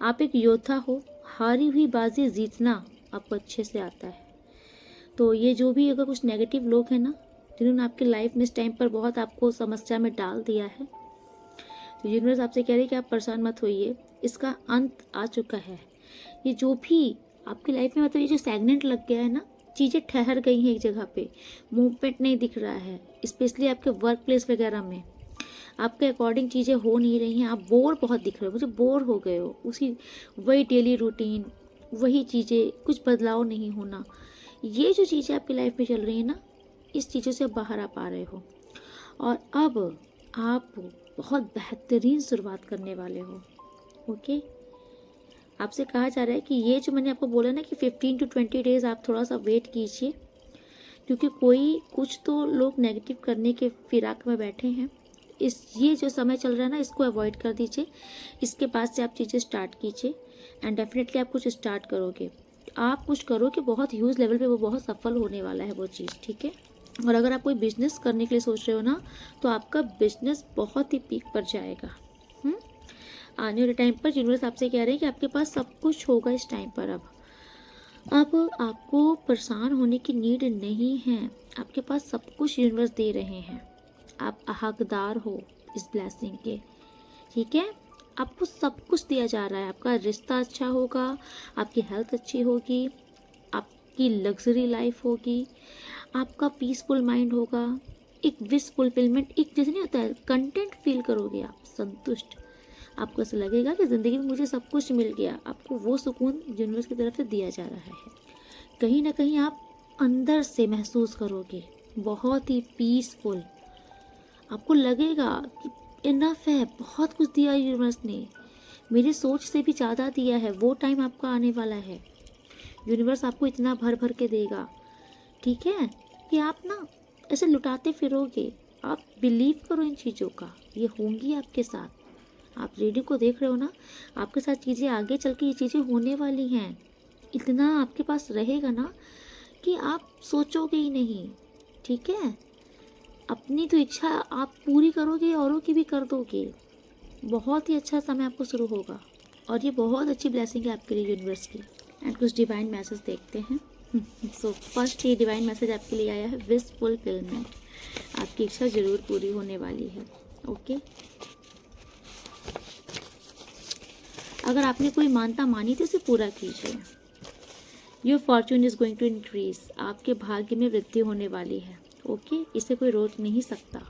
आप एक योद्धा हो, हारी हुई बाजी जीतना आपको अच्छे से आता है। तो ये जो भी अगर कुछ नेगेटिव लोग हैं ना, जिन्होंने आपकी लाइफ में इस टाइम पर बहुत आपको समस्या में डाल दिया है, तो यूनिवर्स आपसे कह रही है कि आप परेशान मत होइए, इसका अंत आ चुका है। ये जो भी आपकी लाइफ में, मतलब ये जो स्टैग्नेंट लग गया है ना, चीज़ें ठहर गई हैं एक जगह पे, मूवमेंट नहीं दिख रहा है, स्पेशली आपके वर्क प्लेस वगैरह में आपके अकॉर्डिंग चीज़ें हो नहीं रही हैं, आप बोर बहुत दिख रहे हो, मुझे बोर हो गए हो, वही डेली रूटीन, वही चीज़ें, कुछ बदलाव नहीं होना, ये जो चीज़ें आपकी लाइफ में चल रही है ना, इस चीज़ों से बाहर आ पा रहे हो, और अब आप बहुत बेहतरीन शुरुआत करने वाले हो, ओके। आपसे कहा जा रहा है कि ये जो मैंने आपको बोला ना कि 15 to 20 डेज़ आप थोड़ा सा वेट कीजिए, क्योंकि कुछ तो लोग नेगेटिव करने के फिराक में बैठे हैं। ये जो समय चल रहा है ना, इसको अवॉइड कर दीजिए, इसके बाद से आप चीज़ें स्टार्ट कीजिए, एंड डेफिनेटली आप कुछ स्टार्ट करोगे, आप कुछ करोगे बहुत ह्यूज लेवल पे, वो बहुत सफल होने वाला है वो चीज़, ठीक है। और अगर आप कोई बिजनेस करने के लिए सोच रहे हो ना, तो आपका बिजनेस बहुत ही पीक पर जाएगा। आने वाले टाइम पर यूनिवर्स आपसे कह रहे हैं कि आपके पास सब कुछ होगा इस टाइम पर। अब आपको परेशान होने की नीड नहीं है, आपके पास सब कुछ यूनिवर्स दे रहे हैं, आप हकदार हो इस ब्लेसिंग के, ठीक है। आपको सब कुछ दिया जा रहा है, आपका रिश्ता अच्छा होगा, आपकी हेल्थ अच्छी होगी, आपकी लग्जरी लाइफ होगी, आपका पीसफुल माइंड होगा, एक विश फुलफिलमेंट, एक जैसे नहीं होता है, कंटेंट फील करोगे आप, संतुष्ट। आपको ऐसा लगेगा कि ज़िंदगी में मुझे सब कुछ मिल गया। आपको वो सुकून यूनिवर्स की तरफ से दिया जा रहा है। कहीं ना कहीं आप अंदर से महसूस करोगे बहुत ही पीसफुल। आपको लगेगा कि इनफ है, बहुत कुछ दिया यूनिवर्स ने, मेरी सोच से भी ज़्यादा दिया है। वो टाइम आपका आने वाला है, यूनिवर्स आपको इतना भर भर के देगा, ठीक है, कि आप ना ऐसे लुटाते फिरोगे। आप बिलीव करो इन चीज़ों का, ये होंगी आपके साथ। आप रीडिंग को देख रहे हो ना, आपके साथ चीज़ें आगे चल के ये चीज़ें होने वाली हैं। इतना आपके पास रहेगा ना कि आप सोचोगे ही नहीं, ठीक है। अपनी तो इच्छा आप पूरी करोगे, औरों की भी कर दोगे। बहुत ही अच्छा समय आपको शुरू होगा और ये बहुत अच्छी ब्लेसिंग है आपके लिए यूनिवर्स की। एंड कुछ डिवाइन मैसेज देखते हैं। सो फर्स्ट ये डिवाइन मैसेज आपके लिए आया है, विश फुलफिलमेंट। आपकी इच्छा जरूर पूरी होने वाली है, ओके। अगर आपने कोई मानता मानी तो इसे पूरा कीजिए। Your fortune is going to increase, आपके भाग्य में वृद्धि होने वाली है, ओके। इसे कोई रोक नहीं सकता।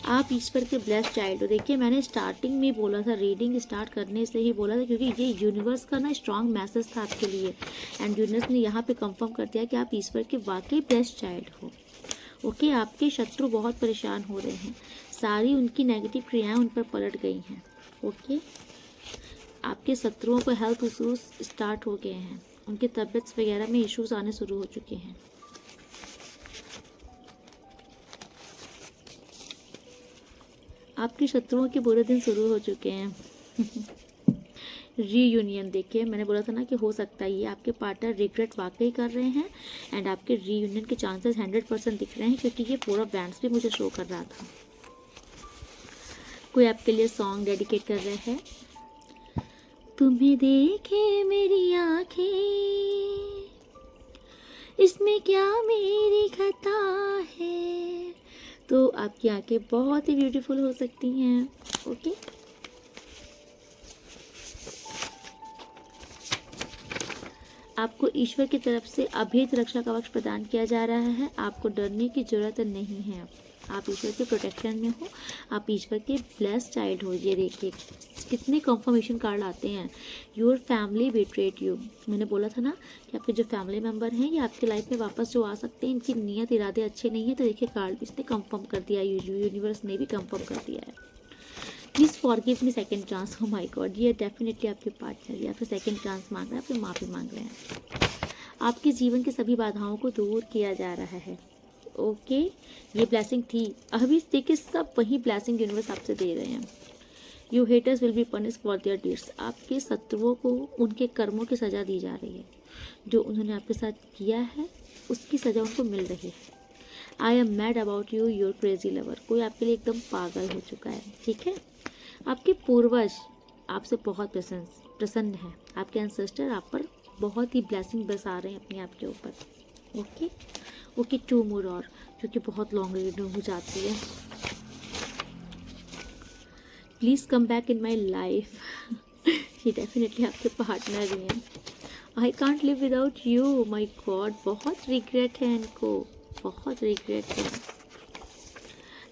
आप ईश्वर के ब्लेस्ड चाइल्ड हो। देखिए, मैंने स्टार्टिंग में बोला था, रीडिंग स्टार्ट करने से ही बोला था, क्योंकि ये यूनिवर्स का ना स्ट्रॉन्ग मैसेज था आपके लिए। एंड यूनिवर्स ने यहाँ पे कंफर्म कर दिया कि आप ईश्वर के वाकई ब्लेस्ड चाइल्ड हो, ओके। आपके शत्रु बहुत परेशान हो रहे हैं, सारी उनकी नेगेटिव क्रियाएं उन पर पलट गई हैं, ओके। आपके शत्रुओं को हेल्थ इशूज स्टार्ट हो गए हैं, उनकी तबीयत वगैरह में इश्यूज आने शुरू हो चुके हैं। आपके शत्रुओं के बुरे दिन शुरू हो चुके हैं। रीयूनियन, देखिए मैंने बोला था ना कि हो सकता है ये आपके पार्टनर रिग्रेट वाकई कर रहे हैं। एंड आपके रीयूनियन के चांसेस 100% दिख रहे हैं, क्योंकि ये 4 ऑफ वैंड्स भी मुझे शो कर रहा था। कोई आपके लिए सॉन्ग डेडिकेट कर रहे हैं। तुम्हें देखे मेरी आंखें, इसमें क्या मेरी खता है। तो आपकी आंखें बहुत ही ब्यूटीफुल हो सकती हैं, ओके। आपको ईश्वर की तरफ से अभेद रक्षा कवच प्रदान किया जा रहा है। आपको डरने की जरूरत नहीं है। आप ईश्वर के प्रोटेक्शन में हो, आप ईश्वर के ब्लेस्ड चाइल्ड हो। ये देखिए कितने कंफर्मेशन कार्ड आते हैं। Your family betrayed you. मैंने बोला था ना कि आपके जो फैमिली मेम्बर हैं ये आपकी लाइफ में वापस जो आ सकते हैं, इनकी नीयत इरादे अच्छे नहीं है। तो देखिए कार्ड इसने कंफर्म कर दिया, यूनिवर्स ने भी कंफर्म कर दिया है। Please forgive me second chance. हो माय गॉड, ये डेफिनेटली आपके पार्टनर या फिर सेकेंड चांस मांग रहे हैं, फिर माफ़ी मांग रहे हैं। आपके जीवन की सभी बाधाओं को दूर किया जा रहा है, ओके। ये ब्लेसिंग थी, अभी देखिए सब वही ब्लेसिंग यूनिवर्स आपसे दे रहे हैं। You haters will be punish for their deeds. आपके शत्रुओं को उनके कर्मों की सज़ा दी जा रही है, जो उन्होंने आपके साथ किया है उसकी सज़ा उनको मिल रही है। I am mad about you, your crazy lover. कोई आपके लिए एकदम पागल हो चुका है, ठीक है। आपके पूर्वज आपसे बहुत प्रसन्न है। आपके एंसेस्टर आप पर बहुत ही ब्लेसिंग बरसा रहे हैं अपने आप के ऊपर, ओके। ओके, 2 मोर और, जो कि बहुत लॉन्ग रीडिंग हो जाती है। Please come back in my life. ये डेफिनेटली आपके पार्टनर ही हैं। I can't live without you, my God, बहुत रिग्रेट है इनको, बहुत रिग्रेट है।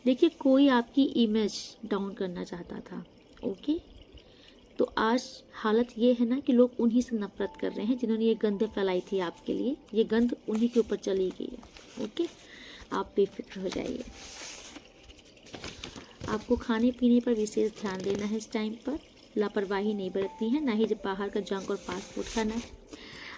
देखिए कोई आपकी इमेज डाउन करना चाहता था, ओके। तो आज हालत ये है ना कि लोग उन्हीं से नफरत कर रहे हैं जिन्होंने ये गंध फैलाई थी आपके लिए। ये गंध उन्हीं के ऊपर चली गई है, ओके। आप बेफिक्र हो जाइए। आपको खाने पीने पर विशेष ध्यान देना है इस टाइम पर। लापरवाही नहीं बरतनी है, ना ही जब बाहर का जंक और फास्ट फूड खाना है।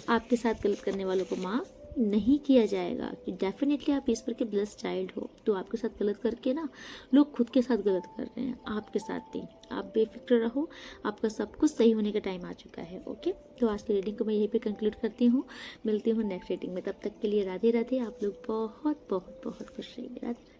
आपके साथ गलत करने वालों को माफ़ नहीं किया जाएगा, कि डेफिनेटली आप ईश्वर के ब्लेस्ड चाइल्ड हो। तो आपके साथ गलत करके ना लोग खुद के साथ गलत कर रहे हैं, आपके साथ नहीं। आप बेफिक्र रहो, आपका सब कुछ सही होने का टाइम आ चुका है, ओके। तो आज की रीडिंग को मैं यहीं पे कंक्लूड करती हूँ। मिलती हूँ नेक्स्ट रीडिंग में, तब तक के लिए राधे राधे। आप लोग बहुत बहुत बहुत खुश रहिए। राधे राधे।